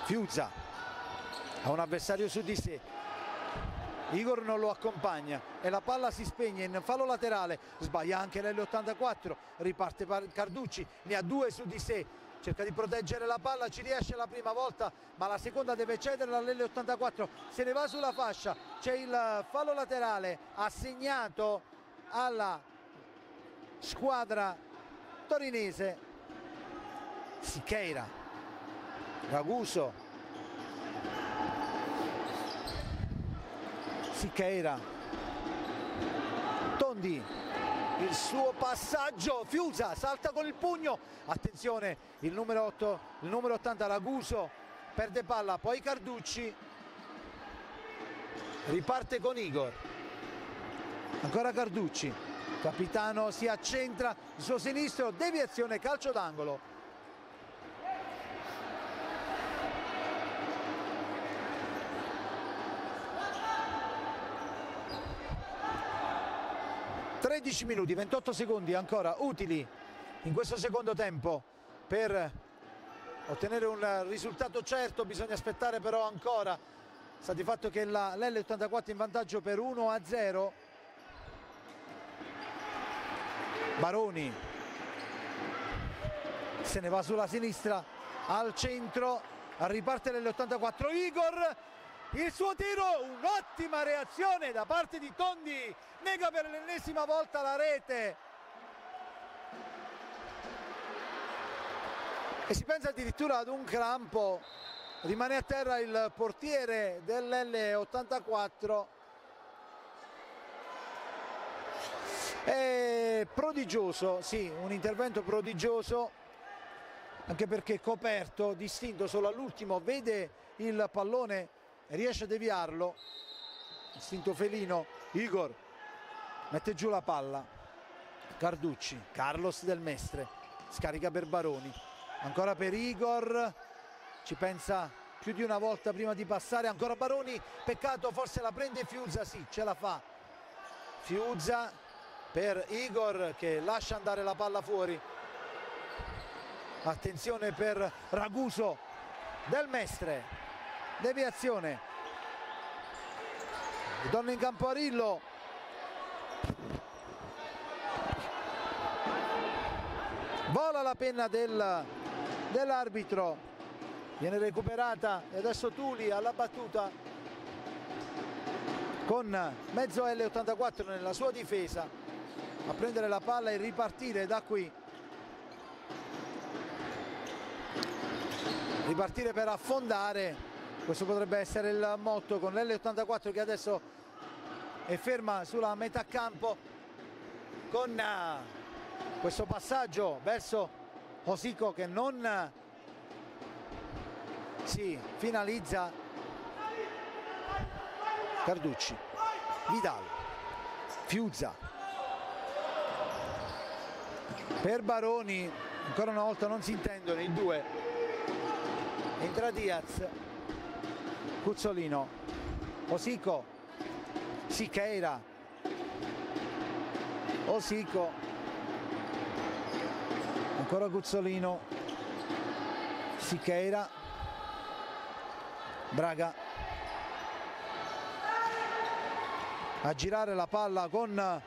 Fiuzza ha un avversario su di sé, Igor non lo accompagna e la palla si spegne in fallo laterale. Sbaglia anche l'L84, riparte Carducci, ne ha due su di sé, cerca di proteggere la palla, ci riesce la prima volta, ma la seconda deve cedere all'L84, se ne va sulla fascia, c'è il fallo laterale assegnato alla squadra torinese. Sichera, Raguso, Sichera, Tondi, il suo passaggio, Fiusa salta con il pugno, attenzione, il numero 8, il numero 80 Raguso perde palla, poi Carducci, riparte con Igor, ancora Carducci, capitano si accentra, il suo sinistro, deviazione, calcio d'angolo. 13 minuti, 28 secondi ancora utili in questo secondo tempo per ottenere un risultato certo. Bisogna aspettare però ancora. Sta di fatto che l'L84 in vantaggio per 1-0. Baroni se ne va sulla sinistra al centro, riparte l'L84, Igor, il suo tiro, un'ottima reazione da parte di Tondi, nega per l'ennesima volta la rete e si pensa addirittura ad un crampo. Rimane a terra il portiere dell'L84. È prodigioso, sì, un intervento prodigioso, anche perché coperto, distinto solo all'ultimo, vede il pallone e riesce a deviarlo. Istinto felino. Igor mette giù la palla, Carducci, Carlos Del Mestre scarica per Baroni, ancora per Igor, ci pensa più di una volta prima di passare, ancora Baroni, peccato, forse la prende Fiuzza, sì, ce la fa Fiuzza per Igor che lascia andare la palla fuori. Attenzione per Raguso, Del Mestre, deviazione, ritorno in campo Arillo, vola la penna dell'arbitro, viene recuperata e adesso Tuli alla battuta con mezzo L84 nella sua difesa a prendere la palla e ripartire da qui, ripartire per affondare. Questo potrebbe essere il motto, con l'L84 che adesso è ferma sulla metà campo con questo passaggio verso Osico che non si finalizza. Carducci, Vidal, Fiuzza per Baroni, ancora una volta non si intendono i due, entra Diaz, Cuzzolino, Osico, Sichera, Osico, ancora Cuzzolino, Sichera, Braga a girare la palla con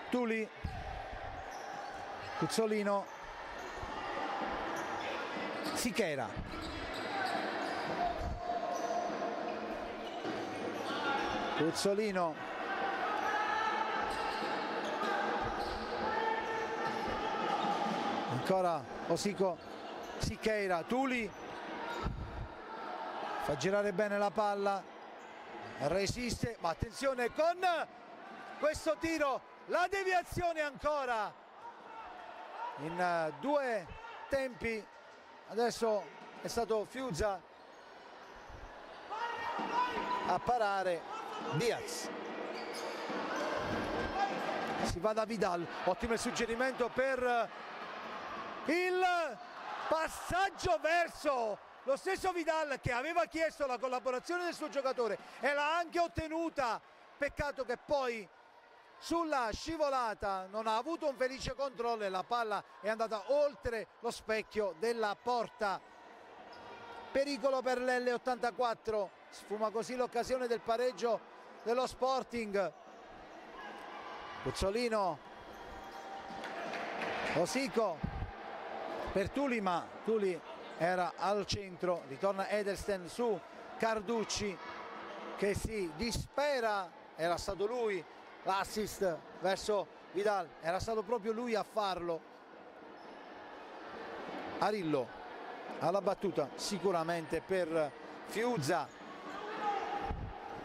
Tuli, Cuzzolino, Sichera, Cuzzolino, ancora Osico, Sichera, Tuli fa girare bene la palla, resiste, ma attenzione con questo tiro, la deviazione ancora in due tempi. Adesso è stato Fiuza a parare, Diaz, si va da Vidal, ottimo il suggerimento per il passaggio verso lo stesso Vidal che aveva chiesto la collaborazione del suo giocatore e l'ha anche ottenuta. Peccato che poi sulla scivolata non ha avuto un felice controllo e la palla è andata oltre lo specchio della porta. Pericolo per l'L84, sfuma così l'occasione del pareggio dello Sporting. Cuzzolino, Osico per Tuli, ma Tuli era al centro, ritorna Edelsten su Carducci che si dispera, era stato lui l'assist verso Vidal, era stato proprio lui a farlo. Arillo alla battuta sicuramente per Fiuza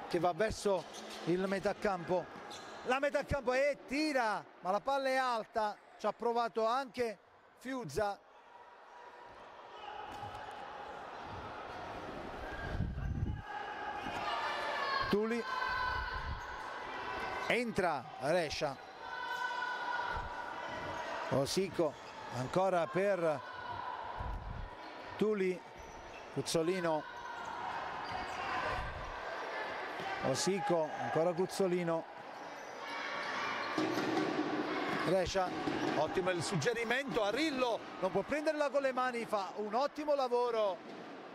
che va verso il metacampo, la metacampo e tira, ma la palla è alta, ci ha provato anche Fiuza. Tuli, entra Rescia, Osico ancora per Tuli, Cuzzolino, Osico, ancora Cuzzolino, Rescia, ottimo il suggerimento, Arillo non può prenderla con le mani, fa un ottimo lavoro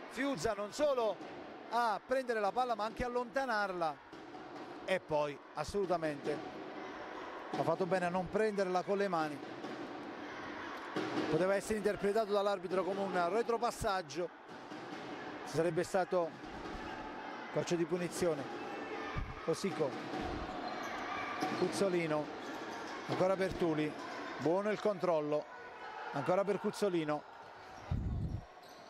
Fiuza non solo a prendere la palla ma anche allontanarla, e poi assolutamente ha fatto bene a non prenderla con le mani. Poteva essere interpretato dall'arbitro come un retropassaggio, sarebbe stato calcio di punizione. Osico, Cuzzolino, ancora per Tuli, buono il controllo, ancora per Cuzzolino,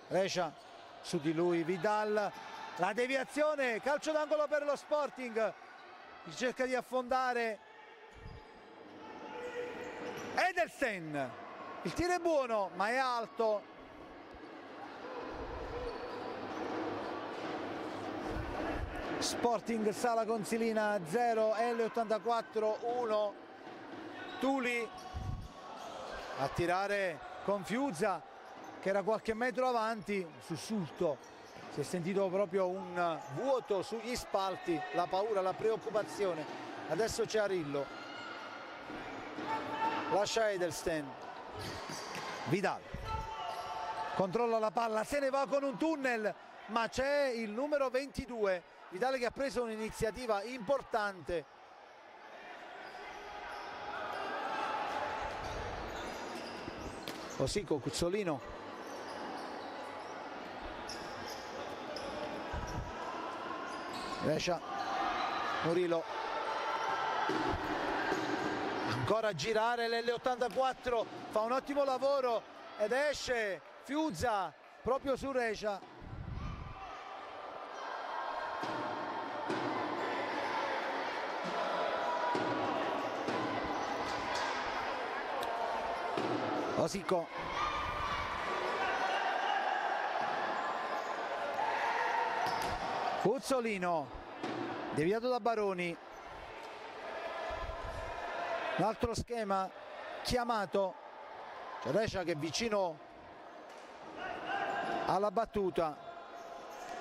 Rescia su di lui, Vidal, la deviazione, calcio d'angolo per lo Sporting, cerca di affondare Edelsten, il tiro è buono ma è alto. Sporting Sala Consilina 0, L84 1. Tuli a tirare con Fiuza che era qualche metro avanti, sussulto, si è sentito proprio un vuoto sugli spalti, la paura, la preoccupazione. Adesso c'è Arillo, lascia Edelsten, Vidal controlla la palla, se ne va con un tunnel, ma c'è il numero 22 Vidal che ha preso un'iniziativa importante. Osico, Cuzzolino, Rescia, Murillo, ancora a girare l'L84, fa un ottimo lavoro ed esce Fiuza proprio su Rescia. Osico, Cuzzolino, deviato da Baroni, un altro schema chiamato, c'è Rescia che è vicino alla battuta,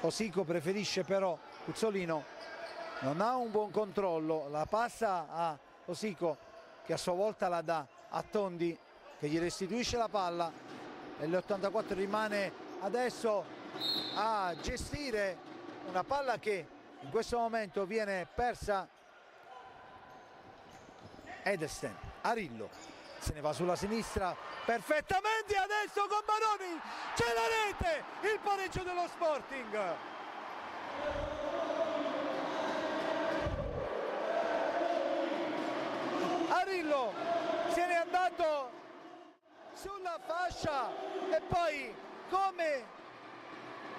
Osico preferisce però Cuzzolino, non ha un buon controllo, la passa a Osico che a sua volta la dà a Tondi che gli restituisce la palla e l'84 rimane adesso a gestire una palla che in questo momento viene persa. Edelsten, Arillo se ne va sulla sinistra perfettamente, adesso con Baroni c'è la rete, il pareggio dello Sporting. Arillo se n'è andato sulla fascia e poi, come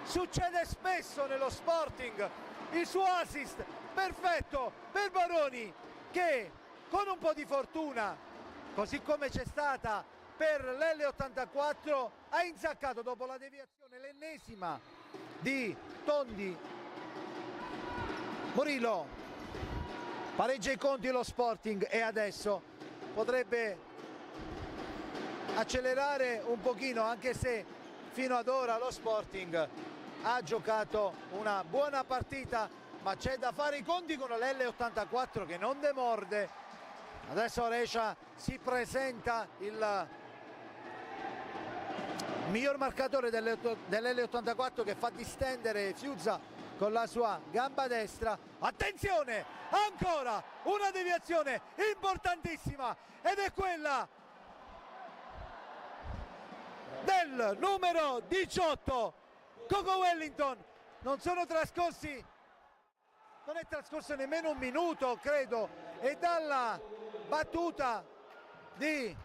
succede spesso nello Sporting, il suo assist perfetto per Baroni, che con un po' di fortuna, così come c'è stata per l'L84, ha insaccato dopo la deviazione, l'ennesima di Tondi. Murillo pareggia i conti lo Sporting e adesso potrebbe accelerare un pochino, anche se fino ad ora lo Sporting ha giocato una buona partita, ma c'è da fare i conti con l'L84 che non demorde. Adesso Recia si presenta, il miglior marcatore dell'L84, che fa distendere Fiuzza con la sua gamba destra. Attenzione, ancora una deviazione importantissima ed è quella del numero 18, Coco Wellington. Non è trascorso nemmeno un minuto, credo, e dalla battuta di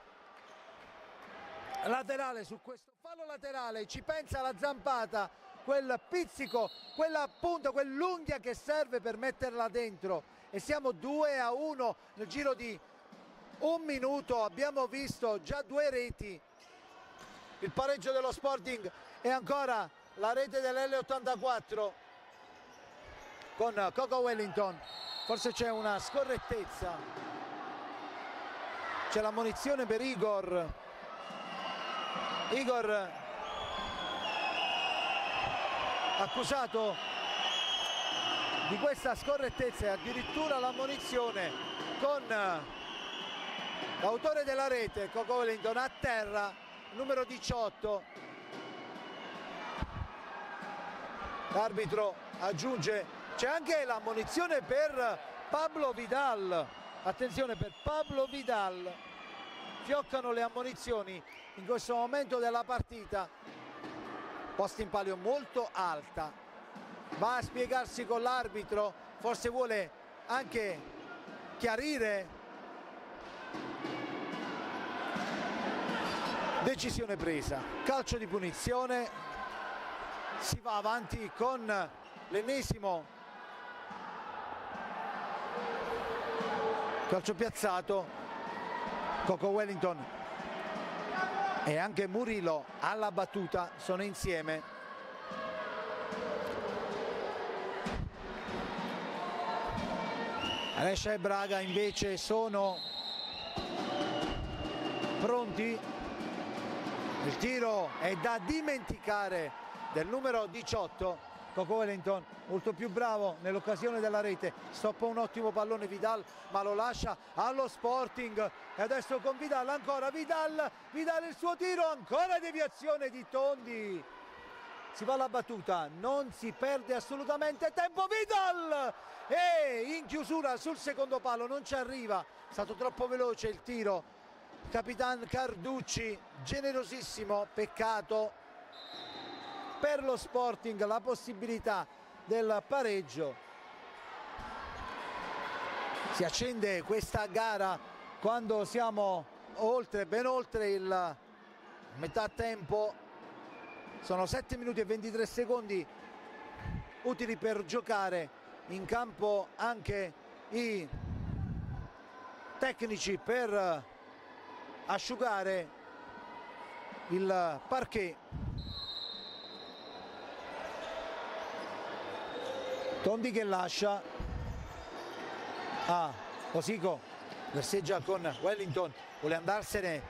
laterale su questo fallo laterale ci pensa la zampata, quel pizzico, quella punta, quell'unghia che serve per metterla dentro, e siamo 2-1 nel giro di un minuto. Abbiamo visto già 2 reti, il pareggio dello Sporting e ancora la rete dell'L84 con Coco Wellington. Forse c'è una scorrettezza, c'è l'ammonizione per Igor accusato di questa scorrettezza, e addirittura l'ammonizione con l'autore della rete, Coco Wellington, a terra, numero 18. L'arbitro aggiunge, c'è anche l'ammonizione per Pablo Vidal, attenzione, per Pablo Vidal. Fioccano le ammonizioni in questo momento della partita. Posta in palio molto alta, va a spiegarsi con l'arbitro, forse vuole anche chiarire. Decisione presa, calcio di punizione, si va avanti con l'ennesimo calcio piazzato. Coco Wellington e anche Murillo alla battuta sono insieme. Recia e Braga invece sono pronti. Il tiro è da dimenticare del numero 18. Coco Wellington molto più bravo nell'occasione della rete, stoppa un ottimo pallone Vidal, ma lo lascia allo Sporting. E adesso con Vidal, ancora Vidal il suo tiro, ancora deviazione di Tondi. Si va alla battuta, non si perde assolutamente tempo, Vidal! E in chiusura sul secondo palo non ci arriva, è stato troppo veloce il tiro. Capitan Carducci, generosissimo, peccato per lo Sporting la possibilità del pareggio. Si accende questa gara quando siamo ben oltre il metà tempo. Sono 7 minuti e 23 secondi utili per giocare. In campo anche i tecnici per asciugare il parquet. Tondi che lascia a Osico, verseggia con Wellington, vuole andarsene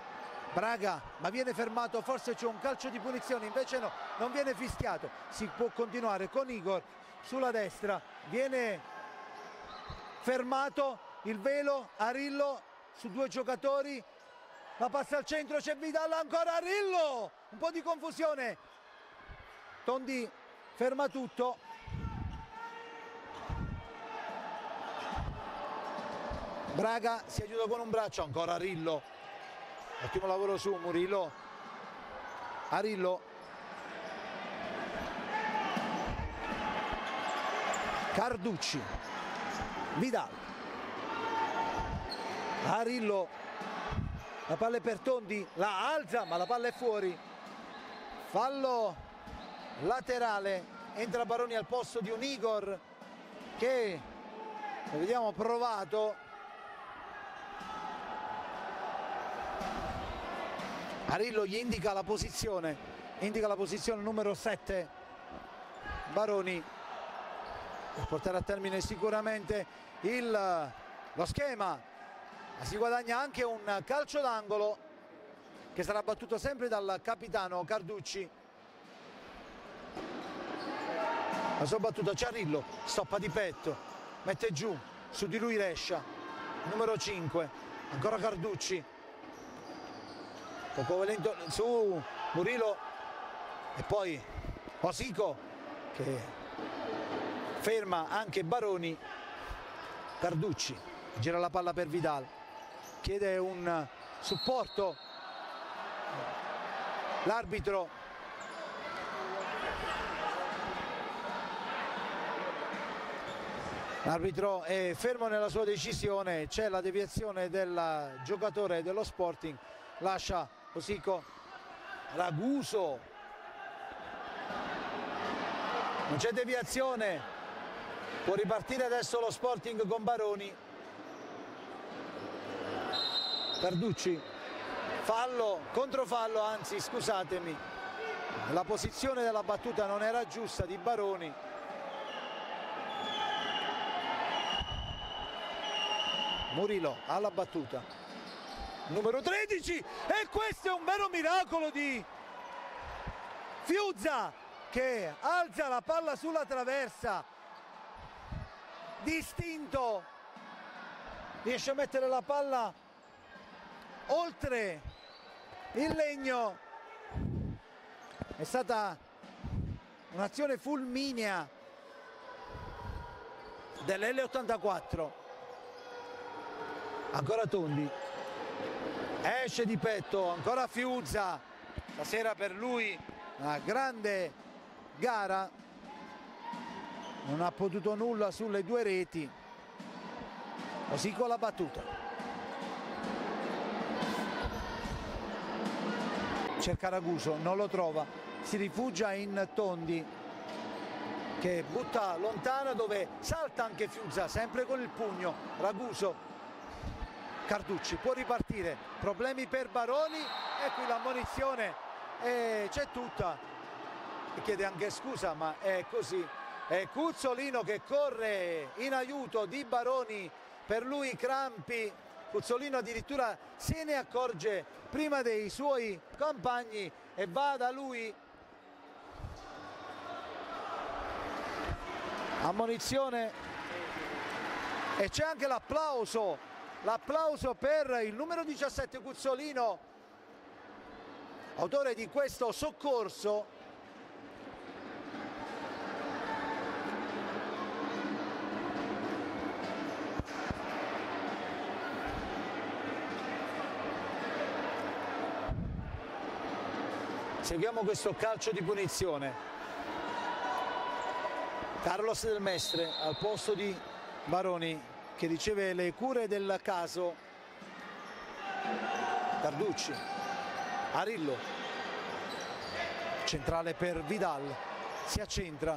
Braga, ma viene fermato, forse c'è un calcio di punizione, invece no, non viene fischiato. Si può continuare con Igor sulla destra, viene fermato il velo, Arillo su 2 giocatori, la passa al centro, c'è Vidal, ancora Arillo, un po' di confusione, Tondi ferma tutto. Braga si aiuta con un braccio, ancora Arillo, ottimo lavoro su Murillo, Arillo, Carducci, Vidal, Arillo, la palla è per Tondi, la alza ma la palla è fuori, fallo laterale, entra Baroni al posto di un Igor che, lo vediamo, provato. Arillo gli indica la posizione numero 7, Baroni, per portare a termine sicuramente lo schema, ma si guadagna anche un calcio d'angolo che sarà battuto sempre dal capitano Carducci. La sua battuta c'è Arillo, stoppa di petto, mette giù, su di lui Rescia, numero 5, ancora Carducci, poco violento su Murillo e poi Osico che ferma anche Baroni. Carducci gira la palla per Vidal, chiede un supporto, l'arbitro è fermo nella sua decisione, c'è la deviazione del giocatore dello Sporting, lascia Osico, Raguso, non c'è deviazione, può ripartire adesso lo Sporting con Baroni. Carducci, fallo, controfallo, anzi scusatemi, la posizione della battuta non era giusta di Baroni. Murillo alla battuta, numero 13, e questo è un vero miracolo di Fiuzza che alza la palla sulla traversa, distinto, riesce a mettere la palla oltre il legno. È stata un'azione fulminea dell'L84. Ancora Tondi, esce di petto, ancora Fiuzza, stasera per lui una grande gara, non ha potuto nulla sulle due reti. Osico la battuta, cerca Raguso, non lo trova, si rifugia in Tondi che butta lontano, dove salta anche Fiuzza, sempre con il pugno. Raguso, Carducci può ripartire, problemi per Baroni e qui l'ammonizione c'è tutta, e chiede anche scusa, ma è così. È Cuzzolino che corre in aiuto di Baroni, per lui crampi, Cuzzolino addirittura se ne accorge prima dei suoi compagni e va da lui. Ammonizione e c'è anche l'applauso per il numero 17 Cuzzolino, autore di questo soccorso. Seguiamo questo calcio di punizione. Carlos Del Mestre al posto di Baroni che riceve le cure del caso. Carducci, Arillo, centrale per Vidal, si accentra,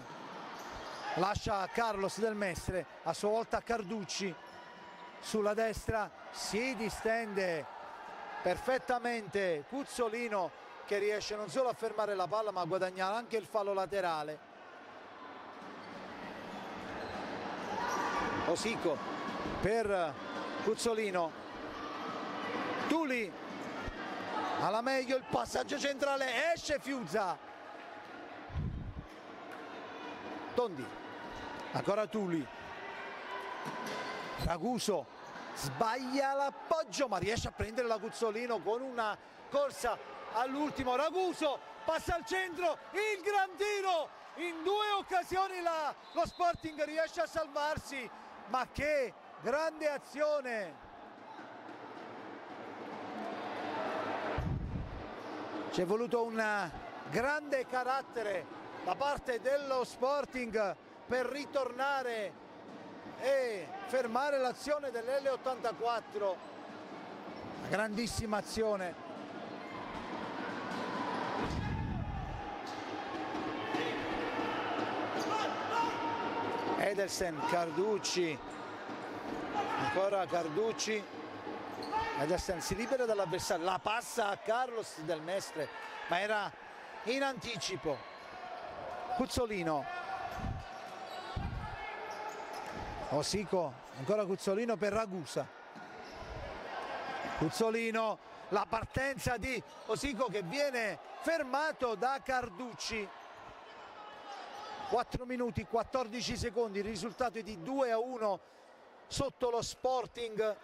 lascia Carlos Del Mestre, a sua volta Carducci sulla destra, si distende perfettamente Cuzzolino che riesce non solo a fermare la palla ma a guadagnare anche il fallo laterale. Osico per Cuzzolino, Tuli alla meglio, il passaggio centrale, esce Fiuzza, Tondi, ancora Tuli, Raguso sbaglia l'appoggio ma riesce a prendere la Cuzzolino con una corsa all'ultimo. Raguso passa al centro, il gran tiro, in due occasioni lo Sporting riesce a salvarsi, ma che grande azione C'è voluto un grande carattere da parte dello Sporting per ritornare e fermare l'azione dell'L84. Una grandissima azione. Edelsen, Carducci, ancora Carducci. Edelsen si libera dall'avversario, la passa a Carlos Del Mestre, ma era in anticipo. Cuzzolino, Osico, ancora Cuzzolino per Ragusa. Cuzzolino, la partenza di Osico che viene fermato da Carducci. 4 minuti 14 secondi, il risultato è di 2-1 sotto lo Sporting.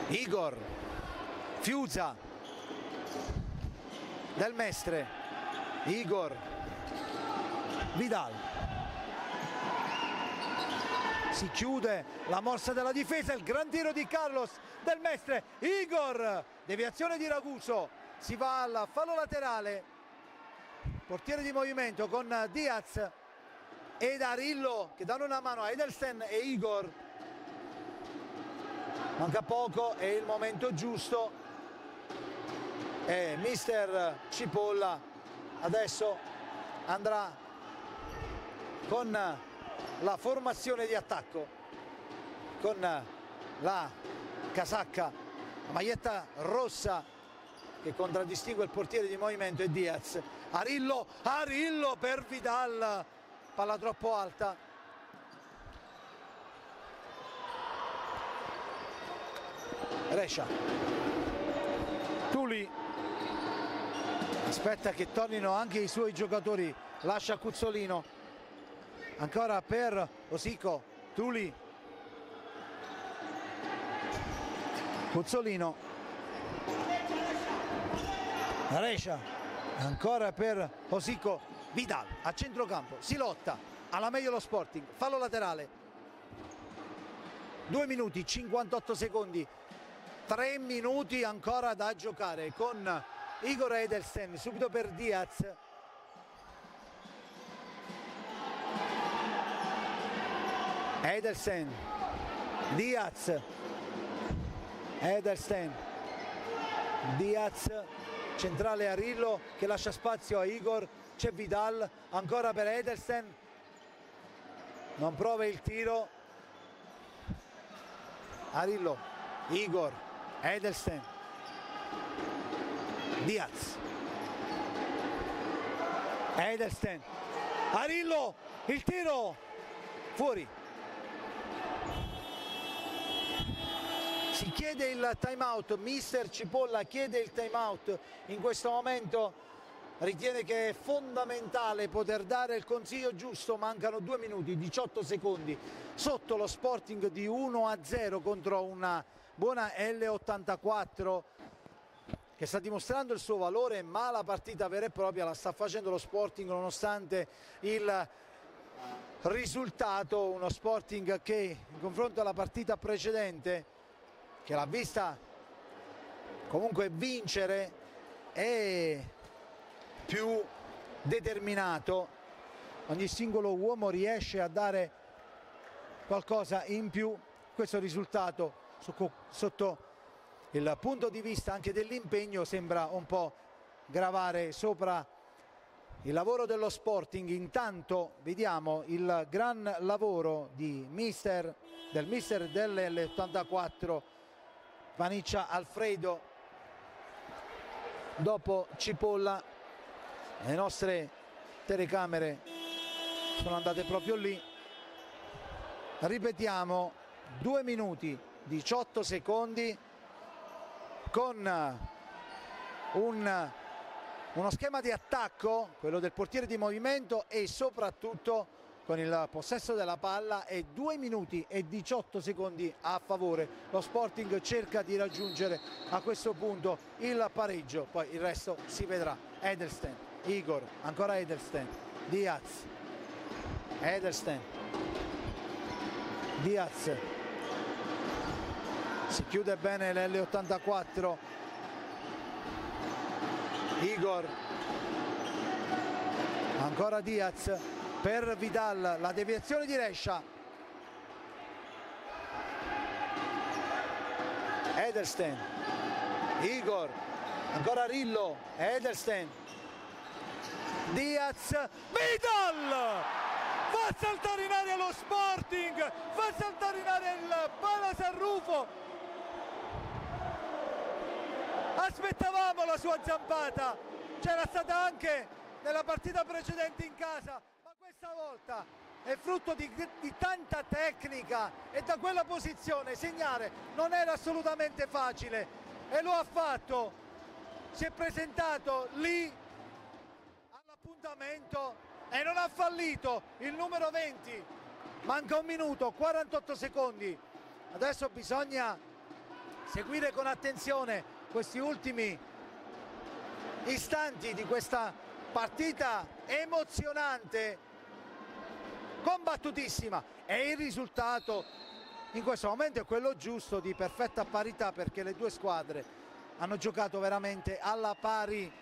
Igor, Fiuza, Del Mestre, Igor, Vidal. Si chiude la morsa della difesa, il gran tiro di Carlos Del Mestre, Igor, deviazione di Raguso, si va al fallo laterale, portiere di movimento con Diaz ed Arillo che danno una mano a Edelsen e Igor. Manca poco, è il momento giusto e mister Cipolla adesso andrà con la formazione di attacco, con la casacca, la maglietta rossa che contraddistingue il portiere di movimento e Diaz. Arillo, Arillo per Vidal, palla troppo alta. Rescia, Tuli, aspetta che tornino anche i suoi giocatori, lascia Cuzzolino, ancora per Osico, Tuli, Cuzzolino, Rescia, ancora per Osico, Vidal a centrocampo, si lotta, alla meglio lo Sporting, fallo laterale, 2 minuti 58 secondi, 3 minuti ancora da giocare con Igor Edelsen, subito per Diaz. Edelsen, Diaz, Edelsen, Diaz, centrale Arillo che lascia spazio a Igor, c'è Vidal, ancora per Edelsen, non prova il tiro, Arillo, Igor, Edelsen, Diaz, Edelsen, Arillo, il tiro, fuori. Si chiede il time out, mister Cipolla chiede il time out in questo momento, ritiene che è fondamentale poter dare il consiglio giusto, mancano 2 minuti 18 secondi sotto lo Sporting di 1-0 contro una buona L84 che sta dimostrando il suo valore, ma la partita vera e propria la sta facendo lo Sporting nonostante il risultato, uno Sporting che in confronto alla partita precedente, che l'ha vista comunque vincere, è più determinato, ogni singolo uomo riesce a dare qualcosa in più. Questo risultato sotto il punto di vista anche dell'impegno sembra un po' gravare sopra il lavoro dello Sporting. Intanto vediamo il gran lavoro del mister dell'L84 Paniccia Alfredo. Dopo Cipolla le nostre telecamere sono andate proprio lì. Ripetiamo, 2 minuti 18 secondi con uno schema di attacco, quello del portiere di movimento, e soprattutto con il possesso della palla, e 2 minuti e 18 secondi a favore. Lo Sporting cerca di raggiungere a questo punto il pareggio, poi il resto si vedrà. Edelsen, Igor, ancora Edelsen, Diaz, Edelstein, Diaz, si chiude bene l'L84, Igor, ancora Diaz per Vidal, la deviazione di Rescia, Edelstein, Igor, ancora Rillo, Edelstein, Diaz, Vidal! Fa saltare in aria lo Sporting, fa saltare in aria il Palasanrufo. Aspettavamo la sua zampata, c'era stata anche nella partita precedente in casa, ma questa volta è frutto di tanta tecnica e da quella posizione segnare non era assolutamente facile e lo ha fatto, si è presentato lì all'appuntamento e non ha fallito il numero 20, manca 1 minuto 48 secondi, adesso bisogna seguire con attenzione questi ultimi istanti di questa partita emozionante, combattutissima, e il risultato in questo momento è quello giusto, di perfetta parità, perché le due squadre hanno giocato veramente alla pari.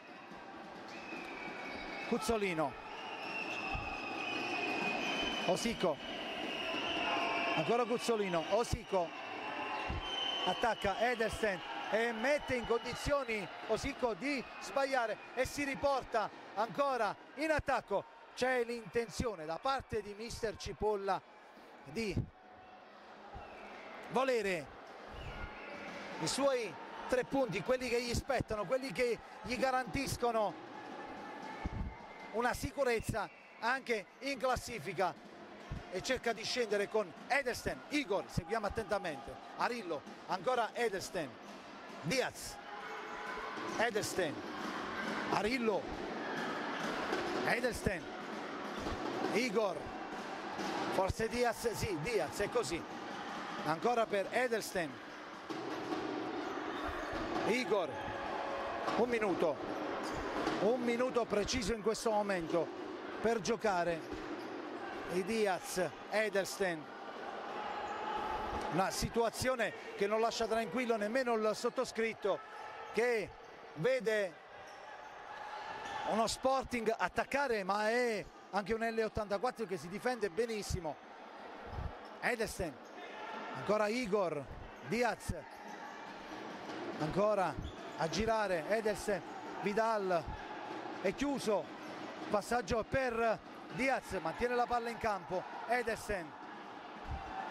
Cuzzolino, Osico, ancora Cuzzolino, Osico attacca Edelstein e mette in condizioni Osico di sbagliare e si riporta ancora in attacco. C'è l'intenzione da parte di mister Cipolla di volere i suoi 3 punti, quelli che gli spettano, quelli che gli garantiscono una sicurezza anche in classifica, e cerca di scendere con Edelstein. Igor, seguiamo attentamente, Arillo, ancora Edelstein, Diaz, Edelstein, Arillo, Edelstein, Igor, forse Diaz, sì, Diaz, è così, ancora per Edelstein, Igor, 1 minuto preciso in questo momento per giocare. E Diaz, Edelstein, una situazione che non lascia tranquillo nemmeno il sottoscritto, che vede uno Sporting attaccare, ma è anche un L84 che si difende benissimo. Edelstein, ancora Igor, Diaz, ancora a girare Edelstein, Vidal, è chiuso, passaggio per Diaz, mantiene la palla in campo, Edelstein,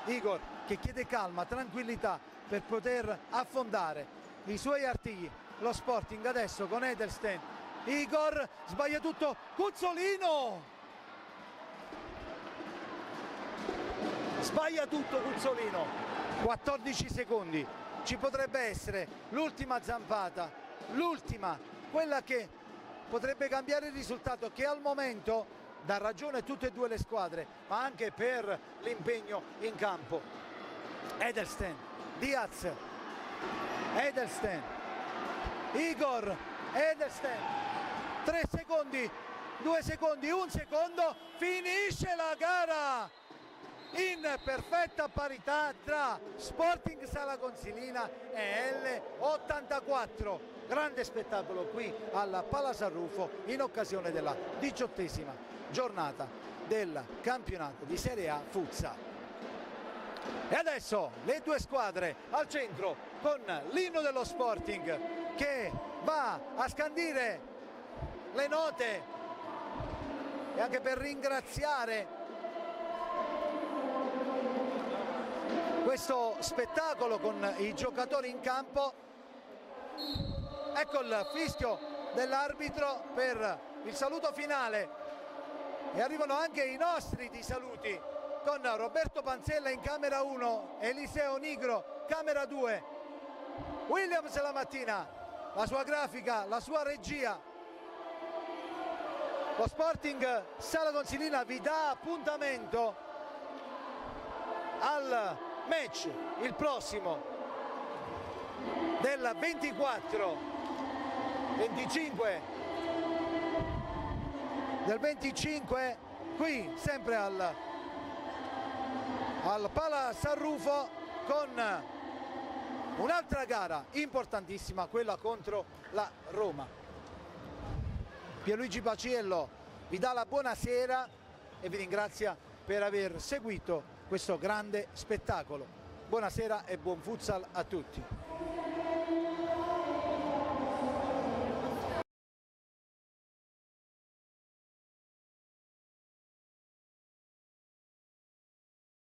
Igor che chiede calma, tranquillità per poter affondare i suoi artigli. Lo Sporting adesso con Edelstein, Igor sbaglia tutto, Cuzzolino sbaglia tutto, Cuzzolino, 14 secondi, ci potrebbe essere l'ultima zampata, l'ultima, quella che potrebbe cambiare il risultato, che al momento dà ragione a tutte e due le squadre, ma anche per l'impegno in campo. Edelstein, Diaz, Edelstein, Igor, Edelstein, 3 secondi, 2 secondi, 1 secondo, finisce la gara in perfetta parità tra Sporting Sala Consilina e L84. Grande spettacolo qui al Palasanrufo in occasione della 18ª giornata del campionato di Serie A Futsal. E adesso le due squadre al centro con l'inno dello Sporting che va a scandire le note, e anche per ringraziare questo spettacolo con i giocatori in campo. Ecco il fischio dell'arbitro per il saluto finale, e arrivano anche i nostri di saluti con Roberto Panzella in camera 1, Eliseo Nigro camera 2, Williams la mattina, la sua grafica, la sua regia. Lo Sporting Sala Consilina vi dà appuntamento al match, il prossimo, del 25 qui qui sempre al Pala San Rufo con un'altra gara importantissima, quella contro la Roma. Pierluigi Paciello vi dà la buonasera e vi ringrazia per aver seguito questo grande spettacolo. Buonasera e buon futsal a tutti.